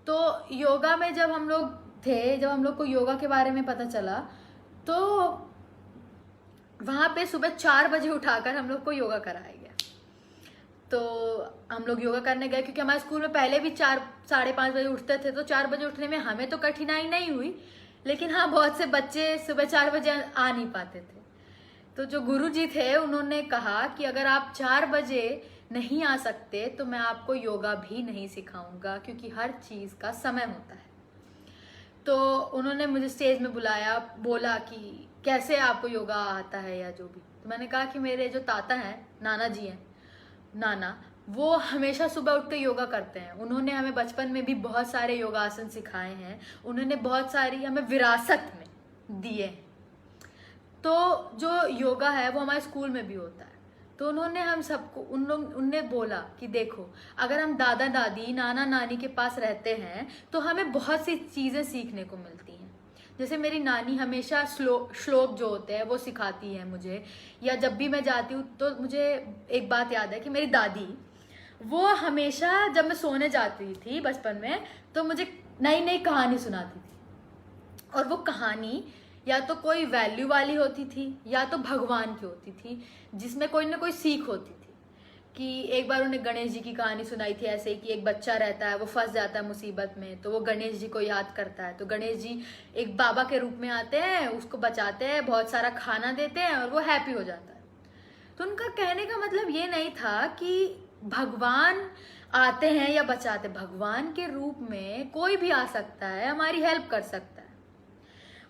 तो योगा में जब हम लोग थे, जब हम लोग को योगा के बारे में पता चला तो वहाँ पे सुबह 4 बजे उठाकर हम लोग को योगा कराया गया। तो हम लोग योगा करने गए क्योंकि हमारे स्कूल में पहले भी 4 साढ़े 5 बजे उठते थे, तो 4 बजे उठने में हमें तो कठिनाई नहीं हुई, लेकिन हाँ बहुत से बच्चे सुबह 4 बजे आ नहीं पाते थे। तो जो गुरुजी थे उन्होंने कहा कि अगर आप 4 बजे नहीं आ सकते तो मैं आपको योगा भी नहीं सिखाऊंगा, क्योंकि हर चीज़ का समय होता है। तो उन्होंने मुझे स्टेज में बुलाया, बोला कि कैसे आपको योगा आता है या जो भी। तो मैंने कहा कि मेरे जो ताता हैं, नाना जी हैं, नाना, वो हमेशा सुबह उठ के योगा करते हैं। उन्होंने हमें बचपन में भी बहुत सारे योगासन सिखाए हैं, उन्होंने बहुत सारी हमें विरासत में दिए हैं। तो जो योगा है वो हमारे स्कूल में भी होता है। तो उन्होंने हम सबको उनने बोला कि देखो, अगर हम दादा दादी, नाना नानी के पास रहते हैं तो हमें बहुत सी चीज़ें सीखने को मिलती हैं। जैसे मेरी नानी हमेशा श्लोक जो होते हैं वो सिखाती है मुझे, या जब भी मैं जाती हूँ तो मुझे एक बात याद है कि मेरी दादी, वो हमेशा जब मैं सोने जाती थी बचपन में तो मुझे नई नई कहानी सुनाती थी। और वो कहानी या तो कोई वैल्यू वाली होती थी या तो भगवान की होती थी, जिसमें कोई ना कोई सीख होती थी। कि एक बार उन्हें गणेश जी की कहानी सुनाई थी ऐसे कि एक बच्चा रहता है, वो फंस जाता है मुसीबत में, तो वो गणेश जी को याद करता है। तो गणेश जी एक बाबा के रूप में आते हैं, उसको बचाते हैं, बहुत सारा खाना देते हैं और वो हैप्पी हो जाता है। तो उनका कहने का मतलब ये नहीं था कि भगवान आते हैं या बचाते, भगवान के रूप में कोई भी आ सकता है, हमारी हेल्प कर सकता है।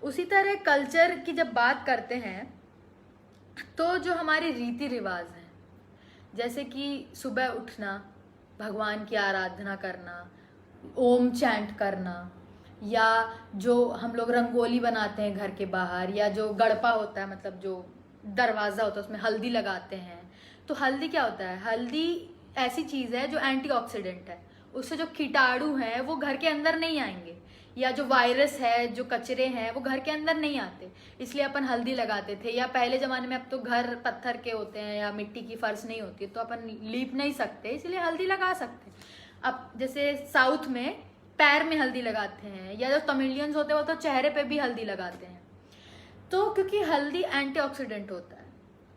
उसी तरह कल्चर की जब बात करते हैं तो जो हमारे रीति रिवाज हैं, जैसे कि सुबह उठना, भगवान की आराधना करना, ओम चैंट करना, या जो हम लोग रंगोली बनाते हैं घर के बाहर, या जो गड़पा होता है, मतलब जो दरवाज़ा होता है उसमें हल्दी लगाते हैं। तो हल्दी क्या होता है? हल्दी ऐसी चीज़ है जो एंटीऑक्सीडेंट है, उससे जो कीटाणु हैं वो घर के अंदर नहीं आएंगे, या जो वायरस है, जो कचरे हैं वो घर के अंदर नहीं आते, इसलिए अपन हल्दी लगाते थे। या पहले ज़माने में, अब तो घर पत्थर के होते हैं या मिट्टी की फर्श नहीं होती तो अपन लीप नहीं सकते, इसलिए हल्दी लगा सकते। अब जैसे साउथ में पैर में हल्दी लगाते हैं, या जो तमिलियंस होते हैं वो तो चेहरे पे भी हल्दी लगाते हैं, तो क्योंकि हल्दी एंटीऑक्सीडेंट होता है।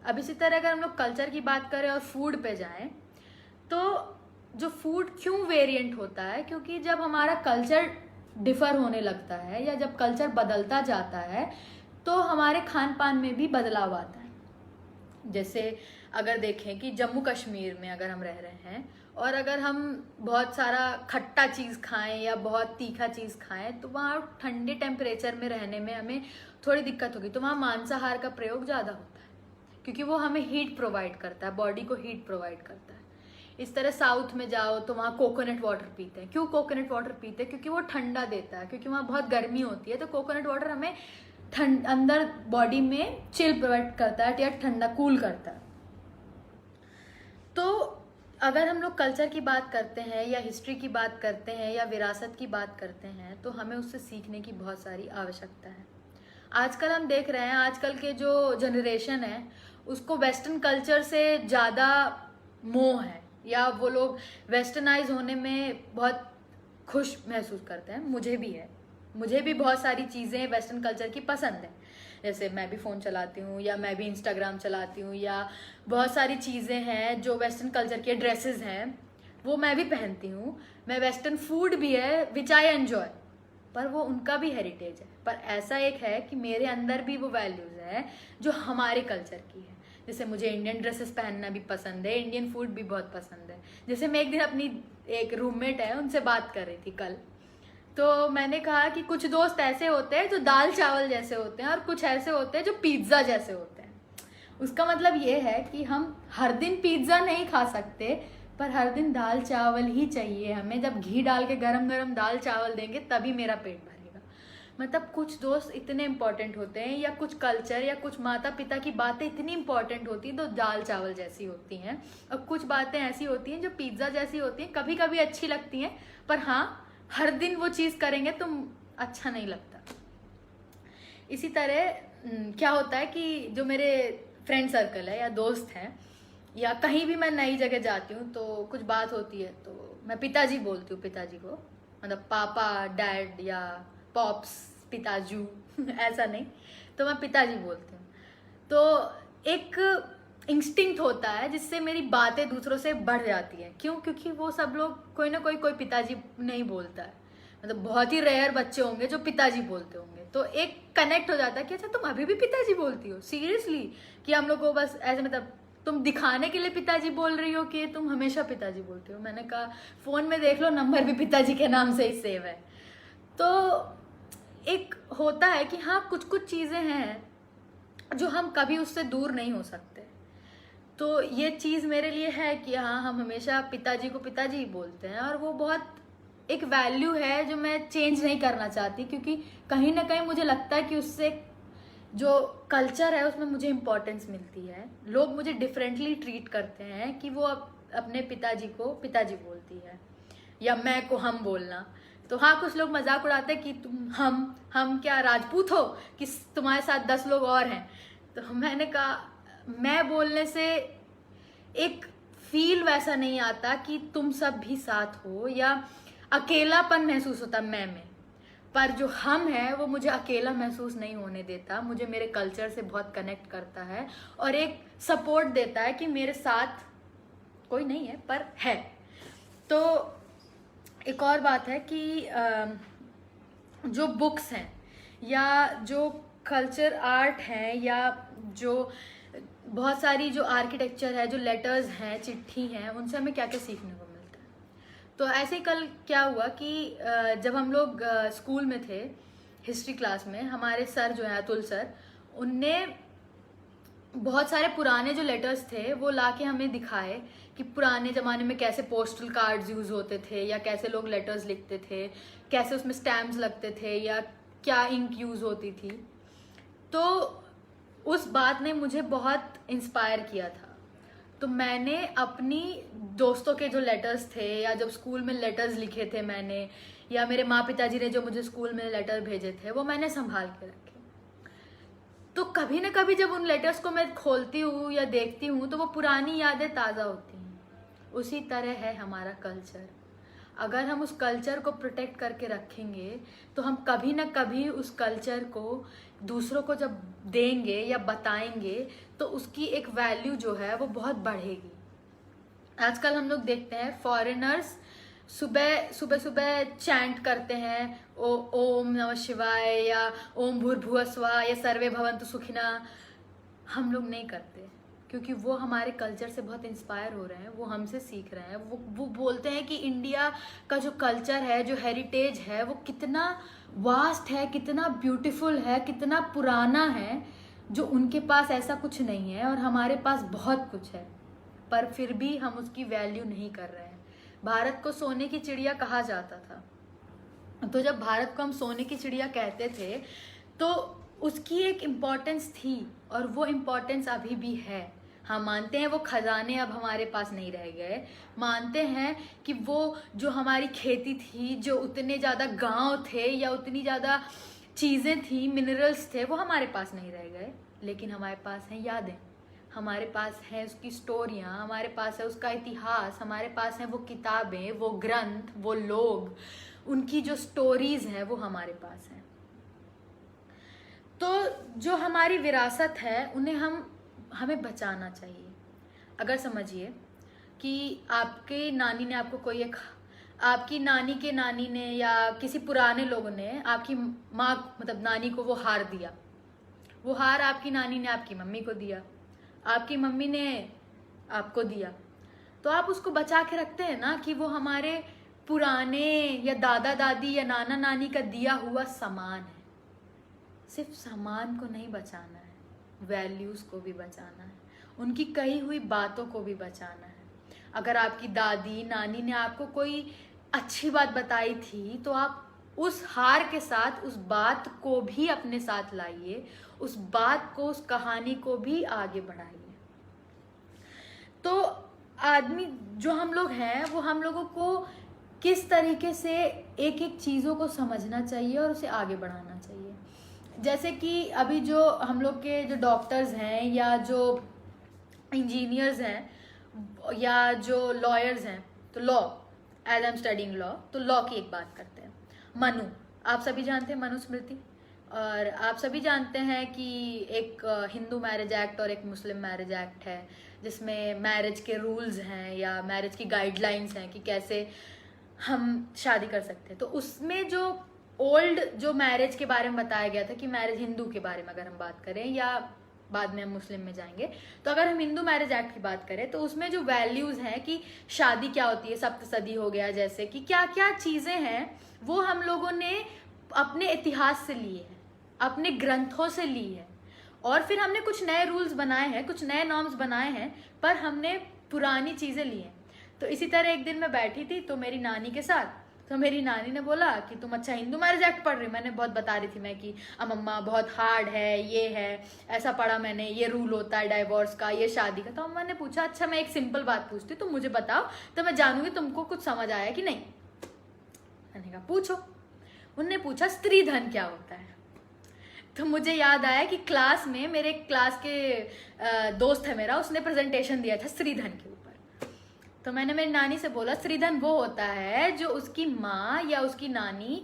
अब इसी तरह अगर हम लोग कल्चर की बात करें और फूड पे जाएं, तो जो फूड क्यों वेरिएंट होता है, क्योंकि जब हमारा कल्चर डिफर होने लगता है या जब कल्चर बदलता जाता है तो हमारे खान पान में भी बदलाव आता है। जैसे अगर देखें कि जम्मू कश्मीर में अगर हम रह रहे हैं और अगर हम बहुत सारा खट्टा चीज़ खाएं या बहुत तीखा चीज़ खाएं तो वहाँ ठंडे टेम्परेचर में रहने में हमें थोड़ी दिक्कत होगी। तो वहाँ मांसाहार का प्रयोग ज़्यादा होता है क्योंकि वो हमें हीट प्रोवाइड करता है, बॉडी को हीट प्रोवाइड करता है। इस तरह साउथ में जाओ तो वहाँ कोकोनट वाटर पीते हैं। क्यों कोकोनट वाटर पीते हैं? क्योंकि वो ठंडा देता है, क्योंकि वहाँ बहुत गर्मी होती है। तो कोकोनट वाटर हमें अंदर बॉडी में चिल प्रोवाइड करता है या ठंडा कूल करता है। तो अगर हम लोग कल्चर की बात करते हैं या हिस्ट्री की बात करते हैं या विरासत की बात करते हैं तो हमें उससे सीखने की बहुत सारी आवश्यकता है। आजकल हम देख रहे हैं, आजकल के जो जनरेशन है उसको वेस्टर्न कल्चर से ज़्यादा मोह है, या वो लोग वेस्टर्नाइज होने में बहुत खुश महसूस करते हैं। मुझे भी है, मुझे भी बहुत सारी चीज़ें वेस्टर्न कल्चर की पसंद है। जैसे मैं भी फ़ोन चलाती हूँ, या मैं भी इंस्टाग्राम चलाती हूँ, या बहुत सारी चीज़ें हैं जो वेस्टर्न कल्चर के ड्रेसेस हैं वो मैं भी पहनती हूँ। मैं वेस्टर्न फूड भी है विच आई एन्जॉय, पर वो उनका भी हेरिटेज है। पर ऐसा एक है कि मेरे अंदर भी वो वैल्यूज़ है जो हमारे कल्चर की है। जैसे मुझे इंडियन ड्रेसेस पहनना भी पसंद है, इंडियन फूड भी बहुत पसंद है। जैसे मैं एक दिन अपनी एक रूममेट है उनसे बात कर रही थी कल, तो मैंने कहा कि कुछ दोस्त ऐसे होते हैं जो दाल चावल जैसे होते हैं, और कुछ ऐसे होते हैं जो पिज्ज़ा जैसे होते हैं। उसका मतलब ये है कि हम हर दिन पिज्ज़ा नहीं खा सकते, पर हर दिन दाल चावल ही चाहिए हमें। जब घी डाल के गरम गरम दाल चावल देंगे तभी मेरा पेट भरेगा। मतलब कुछ दोस्त इतने इंपॉर्टेंट होते हैं, या कुछ कल्चर या कुछ माता पिता की बातें इतनी इंपॉर्टेंट होती हैं तो दाल चावल जैसी होती हैं, और कुछ बातें ऐसी होती हैं जो पिज्ज़ा जैसी होती हैं। कभी कभी अच्छी लगती हैं, पर हाँ हर दिन वो चीज़ करेंगे तो अच्छा नहीं लगता। इसी तरह क्या होता है कि जो मेरे फ्रेंड सर्कल है या दोस्त हैं, या कहीं भी मैं नई जगह जाती हूँ तो कुछ बात होती है तो मैं पिताजी बोलती हूँ पिताजी को, मतलब पापा डैड या पॉप्स पिताजू ऐसा नहीं, तो मैं पिताजी बोलती हूँ। तो एक इंस्टिंक्ट होता है जिससे मेरी बातें दूसरों से बढ़ जाती हैं। क्यों? क्योंकि वो सब लोग कोई ना कोई पिताजी नहीं बोलता है। मतलब बहुत ही रेयर बच्चे होंगे जो पिताजी बोलते होंगे, तो एक कनेक्ट हो जाता है कि अच्छा तुम अभी भी पिताजी बोलती हो, सीरियसली। कि हम लोग को बस ऐसे, मतलब तुम दिखाने के लिए पिताजी बोल रही हो कि तुम हमेशा पिताजी बोलती हो। मैंने कहा फोन में देख लो, नंबर भी पिताजी के नाम से ही सेव है। तो एक होता है कि हाँ कुछ कुछ चीज़ें हैं जो हम कभी उससे दूर नहीं हो सकते। तो ये चीज़ मेरे लिए है कि हाँ हम हमेशा पिताजी को पिताजी ही बोलते हैं, और वो बहुत एक वैल्यू है जो मैं चेंज नहीं करना चाहती, क्योंकि कहीं ना कहीं मुझे लगता है कि उससे जो कल्चर है उसमें मुझे इम्पोर्टेंस मिलती है। लोग मुझे डिफरेंटली ट्रीट करते हैं कि वो अपने पिताजी को पिताजी बोलती है, या मैं को हम बोलना। तो हाँ कुछ लोग मजाक उड़ाते हैं कि तुम हम क्या राजपूत हो कि तुम्हारे साथ 10 लोग और हैं। तो मैंने कहा मैं बोलने से एक फील वैसा नहीं आता कि तुम सब भी साथ हो, या अकेलापन महसूस होता मैं में। पर जो हम है वो मुझे अकेला महसूस नहीं होने देता, मुझे मेरे कल्चर से बहुत कनेक्ट करता है, और एक सपोर्ट देता है कि मेरे साथ कोई नहीं है पर है। तो एक और बात है कि जो बुक्स हैं, या जो कल्चर आर्ट है, या जो बहुत सारी जो आर्किटेक्चर है, जो लेटर्स हैं, चिट्ठी हैं, उनसे हमें क्या क्या सीखने को मिलता है। तो ऐसे ही कल क्या हुआ कि जब हम लोग स्कूल में थे, हिस्ट्री क्लास में, हमारे सर जो है अतुल सर, उनने बहुत सारे पुराने जो लेटर्स थे वो लाके हमें दिखाए कि पुराने ज़माने में कैसे पोस्टल कार्ड्स यूज़ होते थे, या कैसे लोग लेटर्स लिखते थे, कैसे उसमें स्टैम्प्स लगते थे, या क्या इंक यूज़ होती थी। तो उस बात ने मुझे बहुत इंस्पायर किया था। तो मैंने अपनी दोस्तों के जो लेटर्स थे, या जब स्कूल में लेटर्स लिखे थे मैंने, या मेरे माँ पिताजी ने जो मुझे स्कूल में लेटर भेजे थे, वो मैंने संभाल के रखे। तो कभी ना कभी जब उन लेटर्स को मैं खोलती हूँ या देखती हूँ तो वो पुरानी यादें ताज़ा होती हैं। उसी तरह है हमारा कल्चर। अगर हम उस कल्चर को प्रोटेक्ट करके रखेंगे तो हम कभी ना कभी उस कल्चर को दूसरों को जब देंगे या बताएंगे तो उसकी एक वैल्यू जो है वो बहुत बढ़ेगी। आजकल हम लोग देखते हैं फॉरेनर्स सुबह सुबह चैंट करते हैं ओम नमः शिवाय, या ओम भूर्भुवः स्वः, या सर्वे भवन्तु सुखिना। हम लोग नहीं करते, क्योंकि वो हमारे कल्चर से बहुत इंस्पायर हो रहे हैं, वो हमसे सीख रहे हैं। वो बोलते हैं कि इंडिया का जो कल्चर है, जो हेरिटेज है, वो कितना वास्ट है, कितना ब्यूटीफुल है, कितना पुराना है, जो उनके पास ऐसा कुछ नहीं है और हमारे पास बहुत कुछ है, पर फिर भी हम उसकी वैल्यू नहीं कर रहे हैं। भारत को सोने की चिड़िया कहा जाता था, तो जब भारत को हम सोने की चिड़िया कहते थे तो उसकी एक इम्पॉर्टेंस थी, और वो इम्पॉर्टेंस अभी भी है। हम मानते हैं वो खजाने अब हमारे पास नहीं रह गए, मानते हैं कि वो जो हमारी खेती थी, जो उतने ज़्यादा गांव थे, या उतनी ज़्यादा चीज़ें थी, मिनरल्स थे, वो हमारे पास नहीं रह गए, लेकिन हमारे पास हैं यादें, हमारे पास है उसकी स्टोरियाँ, हमारे पास है उसका इतिहास, हमारे पास है वो किताबें, वो ग्रंथ, वो लोग, उनकी जो स्टोरीज हैं वो हमारे पास हैं। तो जो हमारी विरासत है उन्हें हमें बचाना चाहिए। अगर समझिए कि आपके नानी ने आपको कोई एक, आपकी नानी के नानी ने या किसी पुराने लोगों ने आपकी माँ मतलब नानी को वो हार दिया, वो हार आपकी नानी ने आपकी मम्मी को दिया, आपकी मम्मी ने आपको दिया, तो आप उसको बचा के रखते हैं ना कि वो हमारे पुराने या दादा दादी या नाना नानी का दिया हुआ सामान है। सिर्फ सामान को नहीं बचाना है, वैल्यूज़ को भी बचाना है, उनकी कही हुई बातों को भी बचाना है। अगर आपकी दादी नानी ने आपको कोई अच्छी बात बताई थी तो आप उस हार के साथ उस बात को भी अपने साथ लाइए, उस बात को, उस कहानी को भी आगे बढ़ाइए। तो आदमी जो हम लोग हैं वो हम लोगों को किस तरीके से एक एक चीज़ों को समझना चाहिए और उसे आगे बढ़ाना चाहिए। जैसे कि अभी जो हम लोग के जो डॉक्टर्स हैं या जो इंजीनियर्स हैं या जो लॉयर्स हैं, तो law, as I am studying law, तो लॉ की एक बात करते हैं। मनु, आप सभी जानते हैं मनुस्मृति, और आप सभी जानते हैं कि एक हिंदू मैरिज एक्ट और एक मुस्लिम मैरिज एक्ट है जिसमें मैरिज के रूल्स हैं या मैरिज की गाइडलाइंस हैं कि कैसे हम शादी कर सकते हैं। तो उसमें जो ओल्ड जो मैरिज के बारे में बताया गया था कि मैरिज हिंदू के बारे में अगर हम बात करें या बाद में हम मुस्लिम में जाएंगे, तो अगर हम हिंदू मैरिज एक्ट की बात करें तो उसमें जो वैल्यूज हैं कि शादी क्या होती है, सप्तसदी हो गया, जैसे कि क्या क्या चीजें हैं वो हम लोगों ने अपने इतिहास से लिए हैं, अपने ग्रंथों से ली है, और फिर हमने कुछ नए रूल्स बनाए हैं, कुछ नए नॉर्म्स बनाए हैं, पर हमने पुरानी चीजें ली हैं। तो इसी तरह एक दिन मैं बैठी थी तो मेरी नानी के साथ, तो मेरी नानी ने बोला कि तुम अच्छा हिंदू मैरिज एक्ट पढ़ रही हो। मैंने बहुत बता रही थी मैं कि अम्मा बहुत हार्ड है, ये है, ऐसा पढ़ा मैंने, ये रूल होता है डाइवोर्स का, ये शादी का। तो अम्मा ने पूछा अच्छा मैं एक सिंपल बात पूछती हूँ, तुम मुझे बताओ तो मैं जानूंगी तुमको कुछ समझ आया कि नहीं। मैंने कहा पूछो। उनने पूछा स्त्री धन क्या होता है। तो मुझे याद आया कि क्लास में मेरे क्लास के दोस्त है मेरा, उसने प्रेजेंटेशन दिया था स्त्री धन के ऊपर। तो मैंने मेरी नानी से बोला स्त्री धन वो होता है जो उसकी माँ या उसकी नानी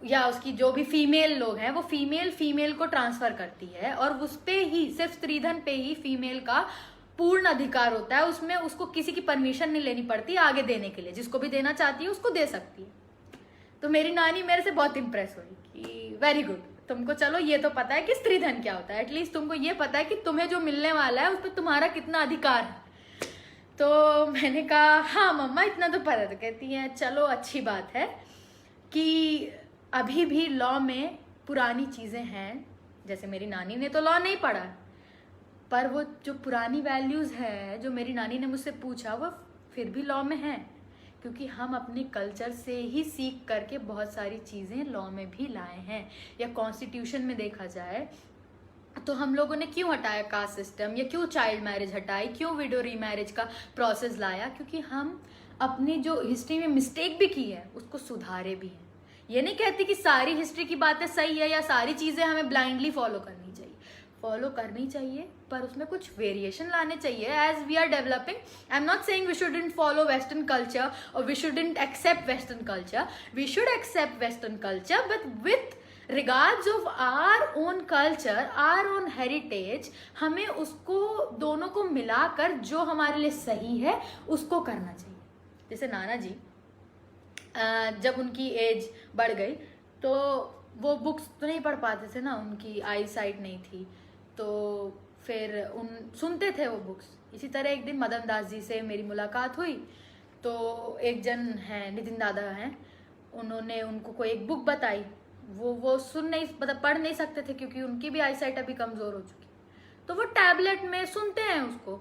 या उसकी जो भी फीमेल लोग हैं वो फीमेल को ट्रांसफर करती है, और उस पे ही, सिर्फ स्त्री धन पे ही फीमेल का पूर्ण अधिकार होता है। उसमें उसको किसी की परमिशन नहीं लेनी पड़ती आगे देने के लिए, जिसको भी देना चाहती है उसको दे सकती है। तो मेरी नानी मेरे से बहुत इंप्रेस हुई कि वेरी गुड, तुमको चलो ये तो पता है कि स्त्री धन क्या होता है, एटलीस्ट तुमको ये पता है कि तुम्हें जो मिलने वाला है उस पर तुम्हारा कितना अधिकार है। तो मैंने कहा हाँ मम्मा इतना तो पता। तो कहती है चलो अच्छी बात है कि अभी भी लॉ में पुरानी चीज़ें हैं। जैसे मेरी नानी ने तो लॉ नहीं पढ़ा, पर वो जो पुरानी वैल्यूज़ है जो मेरी नानी ने मुझसे पूछा वो फिर भी लॉ में है, क्योंकि हम अपने कल्चर से ही सीख करके बहुत सारी चीज़ें लॉ में भी लाए हैं। या कॉन्स्टिट्यूशन में देखा जाए तो हम लोगों ने क्यों हटाया कास्ट सिस्टम, या क्यों चाइल्ड मैरिज हटाई, क्यों विडो रीमैरिज का प्रोसेस लाया, क्योंकि हम अपनी जो हिस्ट्री में मिस्टेक भी की है उसको सुधारे भी हैं। ये नहीं कहती कि सारी हिस्ट्री की बातें सही है या सारी चीज़ें हमें ब्लाइंडली फॉलो करनी चाहिए, फॉलो करनी चाहिए, पर उसमें कुछ वेरिएशन लाने चाहिए as we are developing. I am not saying we shouldn't follow western culture और we shouldn't accept western culture, we should accept western culture but with regards of our own culture, our own heritage. हमें उसको दोनों को मिलाकर जो हमारे लिए सही है उसको करना चाहिए। जैसे नाना जी जब उनकी एज बढ़ गई तो वो बुक्स तो नहीं पढ़ पाते थे ना, उनकी आई साइट नहीं थी, तो फिर सुनते थे वो बुक्स। इसी तरह एक दिन मदन दास जी से मेरी मुलाकात हुई, तो एक जन हैं नितिन दादा हैं, उन्होंने उनको कोई एक बुक बताई, वो सुन नहीं, मतलब पढ़ नहीं सकते थे क्योंकि उनकी भी आई साइट अभी कमज़ोर हो चुकी, तो वो टैबलेट में सुनते हैं उसको।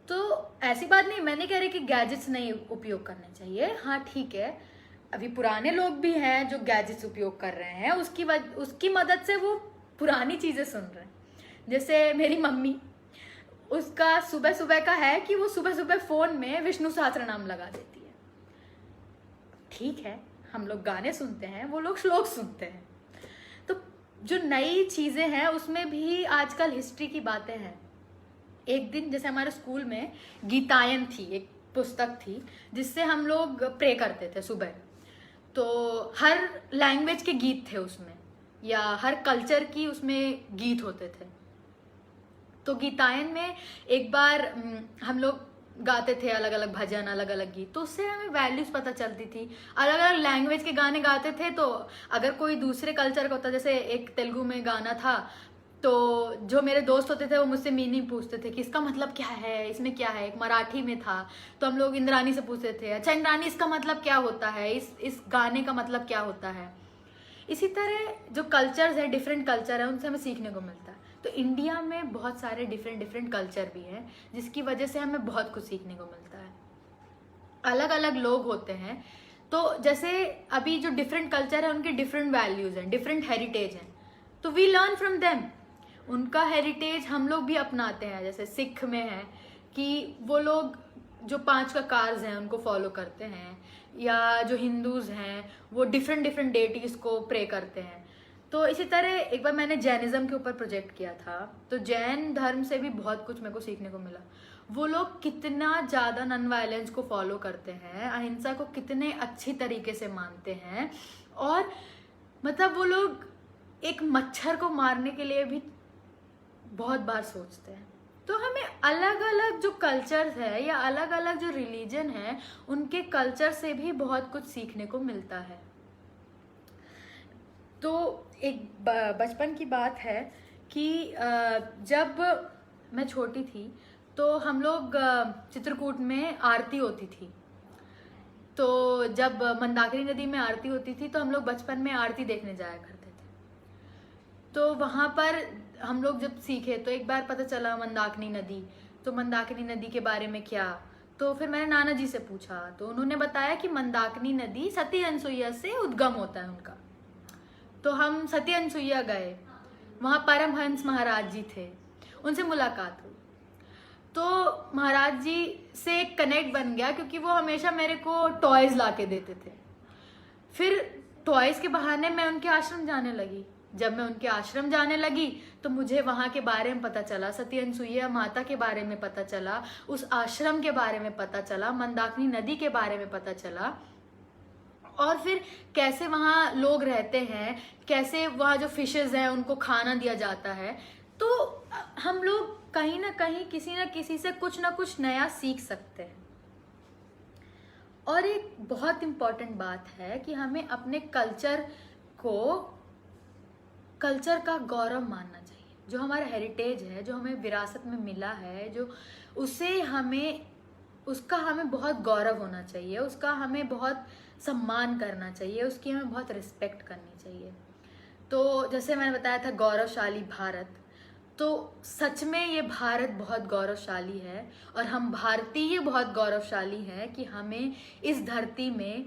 तो ऐसी बात नहीं, मैंने कह रही कि गैजेट्स नहीं उपयोग करने चाहिए, हाँ ठीक है, अभी पुराने लोग भी हैं जो गैजेट्स उपयोग कर रहे हैं, उसकी मदद से वो पुरानी चीज़ें सुन रहे हैं। जैसे मेरी मम्मी, उसका सुबह सुबह का है कि वो सुबह सुबह फ़ोन में विष्णु सहस्त्र नाम लगा देती है। ठीक है, हम लोग गाने सुनते हैं, वो लोग श्लोक सुनते हैं, तो जो नई चीज़ें हैं उसमें भी आजकल हिस्ट्री की बातें हैं। एक दिन जैसे हमारे स्कूल में गीतायन थी, एक पुस्तक थी जिससे हम लोग प्रे करते थे सुबह। तो हर लैंग्वेज के गीत थे उसमें, या हर कल्चर की उसमें गीत होते थे। तो गीतायन में एक बार हम लोग गाते थे अलग अलग भजन, अलग अलग गीत, तो उससे हमें वैल्यूज पता चलती थी। अलग अलग लैंग्वेज के गाने गाते थे, तो अगर कोई दूसरे कल्चर का होता, जैसे एक तेलुगु में गाना था, तो जो मेरे दोस्त होते थे वो मुझसे मीनिंग पूछते थे कि इसका मतलब क्या है, इसमें क्या है। एक मराठी में था तो हम लोग इंद्रानी से पूछते थे, अच्छा इंद्रानी इसका मतलब क्या होता है, इस गाने का मतलब क्या होता है। इसी तरह जो कल्चर्स है, डिफरेंट कल्चर है, उनसे हमें सीखने को मिलता है। तो इंडिया में बहुत सारे डिफरेंट डिफरेंट कल्चर भी हैं जिसकी वजह से हमें बहुत कुछ सीखने को मिलता है। अलग अलग लोग होते हैं, तो जैसे अभी जो डिफरेंट कल्चर है उनके डिफरेंट वैल्यूज हैं, डिफरेंट हेरिटेज हैं, तो वी लर्न फ्रॉम देम। उनका हेरिटेज हम लोग भी अपनाते हैं। जैसे सिख में है कि वो लोग जो 5 ककार्स हैं उनको फॉलो करते हैं, या जो हिंदूज हैं वो डिफरेंट डिफरेंट डेटीज को प्रे करते हैं। तो इसी तरह एक बार मैंने जैनिज्म के ऊपर प्रोजेक्ट किया था, तो जैन धर्म से भी बहुत कुछ मेरे को सीखने को मिला। वो लोग कितना ज़्यादा नॉन वायलेंस को फॉलो करते हैं, अहिंसा को कितने अच्छी तरीके से मानते हैं, और मतलब वो लोग एक मच्छर को मारने के लिए भी बहुत बार सोचते हैं। तो हमें अलग अलग जो कल्चर्स है या अलग अलग जो रिलीजन है उनके कल्चर से भी बहुत कुछ सीखने को मिलता है। तो एक बचपन की बात है कि जब मैं छोटी थी तो हम लोग चित्रकूट में आरती होती थी। तो जब मंदाकिनी नदी में आरती होती थी तो हम लोग बचपन में आरती देखने जाया करते थे। तो वहाँ पर हम लोग जब सीखे तो एक बार पता चला मंदाकिनी नदी, तो मंदाकिनी नदी के बारे में क्या, तो फिर मैंने नाना जी से पूछा तो उन्होंने बताया कि मंदाकिनी नदी सती अनसुईया से उद्गम होता है उनका। तो हम सती अनसुईया गए, वहाँ परमहंस महाराज जी थे, उनसे मुलाकात हुई। तो महाराज जी से एक कनेक्ट बन गया क्योंकि वो हमेशा मेरे को टॉयज ला के देते थे। फिर टॉयज के बहाने मैं उनके आश्रम जाने लगी। जब मैं उनके आश्रम जाने लगी तो मुझे वहाँ के बारे में पता चला, सती अनसुईया माता के बारे में पता चला, उस आश्रम के बारे में पता चला, मंदाकिनी नदी के बारे में पता चला, और फिर कैसे वहाँ लोग रहते हैं, कैसे वहाँ जो फिशेज हैं उनको खाना दिया जाता है। तो हम लोग कहीं ना कहीं किसी न किसी से कुछ ना कुछ नया सीख सकते हैं। और एक बहुत इम्पॉर्टेंट बात है कि हमें अपने कल्चर का गौरव मानना चाहिए। जो हमारा हेरिटेज है, जो हमें विरासत में मिला है, जो उसका हमें बहुत गौरव होना चाहिए, उसका हमें बहुत सम्मान करना चाहिए, उसकी हमें बहुत रिस्पेक्ट करनी चाहिए। तो जैसे मैंने बताया था गौरवशाली भारत, तो सच में ये भारत बहुत गौरवशाली है, और हम भारतीय बहुत गौरवशाली हैं कि हमें इस धरती में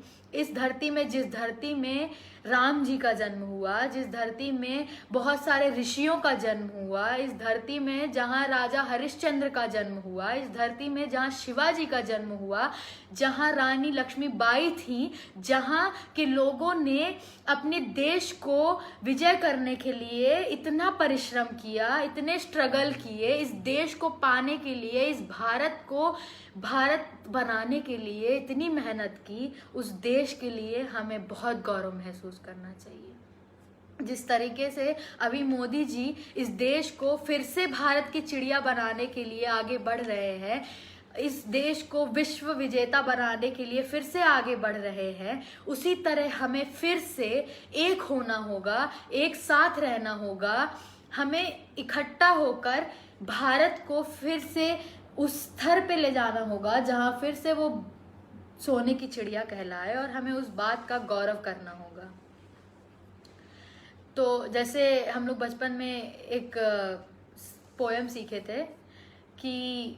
जिस धरती में राम जी का जन्म हुआ, जिस धरती में बहुत सारे ऋषियों का जन्म हुआ, इस धरती में जहाँ राजा हरिश्चंद्र का जन्म हुआ, इस धरती में जहाँ शिवाजी का जन्म हुआ, जहाँ रानी लक्ष्मीबाई थी, जहाँ के लोगों ने अपने देश को विजय करने के लिए इतना परिश्रम किया, इतने स्ट्रगल किए, इस देश को पाने के लिए, इस भारत को भारत बनाने के लिए इतनी मेहनत की, उस देश के लिए हमें बहुत गौरव महसूस करना चाहिए। जिस तरीके से अभी मोदी जी इस देश को फिर से भारत की चिड़िया बनाने के लिए आगे बढ़ रहे हैं, इस देश को विश्व विजेता बनाने के लिए फिर से आगे बढ़ रहे हैं, उसी तरह हमें फिर से एक होना होगा, एक साथ रहना होगा। हमें इकट्ठा होकर भारत को फिर से उस स्तर पे ले जाना होगा जहाँ फिर से वो सोने की चिड़िया कहलाए, और हमें उस बात का गौरव करना होगा। तो जैसे हम लोग बचपन में एक पोयम सीखे थे कि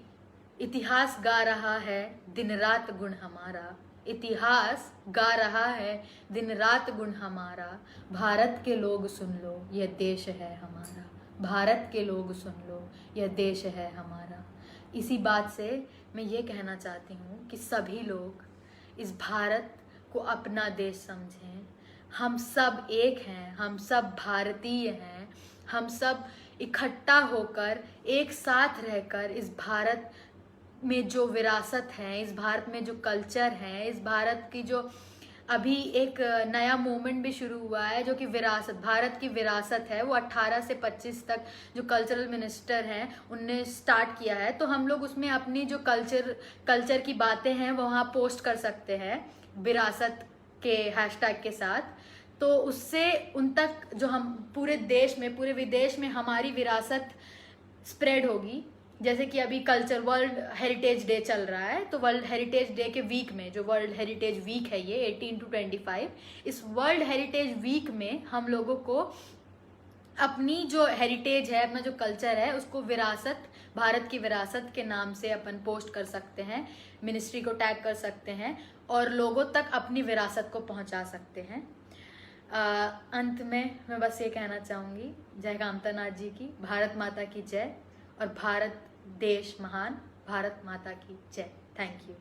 इतिहास गा रहा है दिन रात गुण हमारा, इतिहास गा रहा है दिन रात गुण हमारा, भारत के लोग सुन लो यह देश है हमारा, भारत के लोग सुन लो यह देश है हमारा। इसी बात से मैं ये कहना चाहती हूँ कि सभी लोग इस भारत को अपना देश समझें, हम सब एक हैं, हम सब भारतीय हैं, हम सब इकट्ठा होकर एक साथ रहकर इस भारत में जो विरासत है, इस भारत में जो कल्चर है, इस भारत की जो अभी एक नया मूवमेंट भी शुरू हुआ है जो कि विरासत, भारत की विरासत है, वो 18 से 25 तक जो कल्चरल मिनिस्टर हैं उनने स्टार्ट किया है। तो हम लोग उसमें अपनी जो कल्चर की बातें हैं वो वहाँ पोस्ट कर सकते हैं विरासत के हैशटैग के साथ। तो उससे उन तक जो हम पूरे देश में, पूरे विदेश में हमारी विरासत स्प्रेड होगी। जैसे कि अभी कल्चर वर्ल्ड हेरिटेज डे चल रहा है, तो वर्ल्ड हेरिटेज डे के वीक में, जो वर्ल्ड हेरिटेज वीक है ये 18 to 25, इस वर्ल्ड हेरिटेज वीक में हम लोगों को अपनी जो हेरिटेज है, अपना जो कल्चर है, उसको विरासत, भारत की विरासत के नाम से अपन पोस्ट कर सकते हैं, मिनिस्ट्री को टैग कर सकते हैं और लोगों तक अपनी विरासत को पहुंचा सकते हैं। अंत में मैं बस ये कहना चाहूँगी, जय कामता नाथ जी की, भारत माता की जय, और भारत देश महान, भारत माता की जय। Thank you.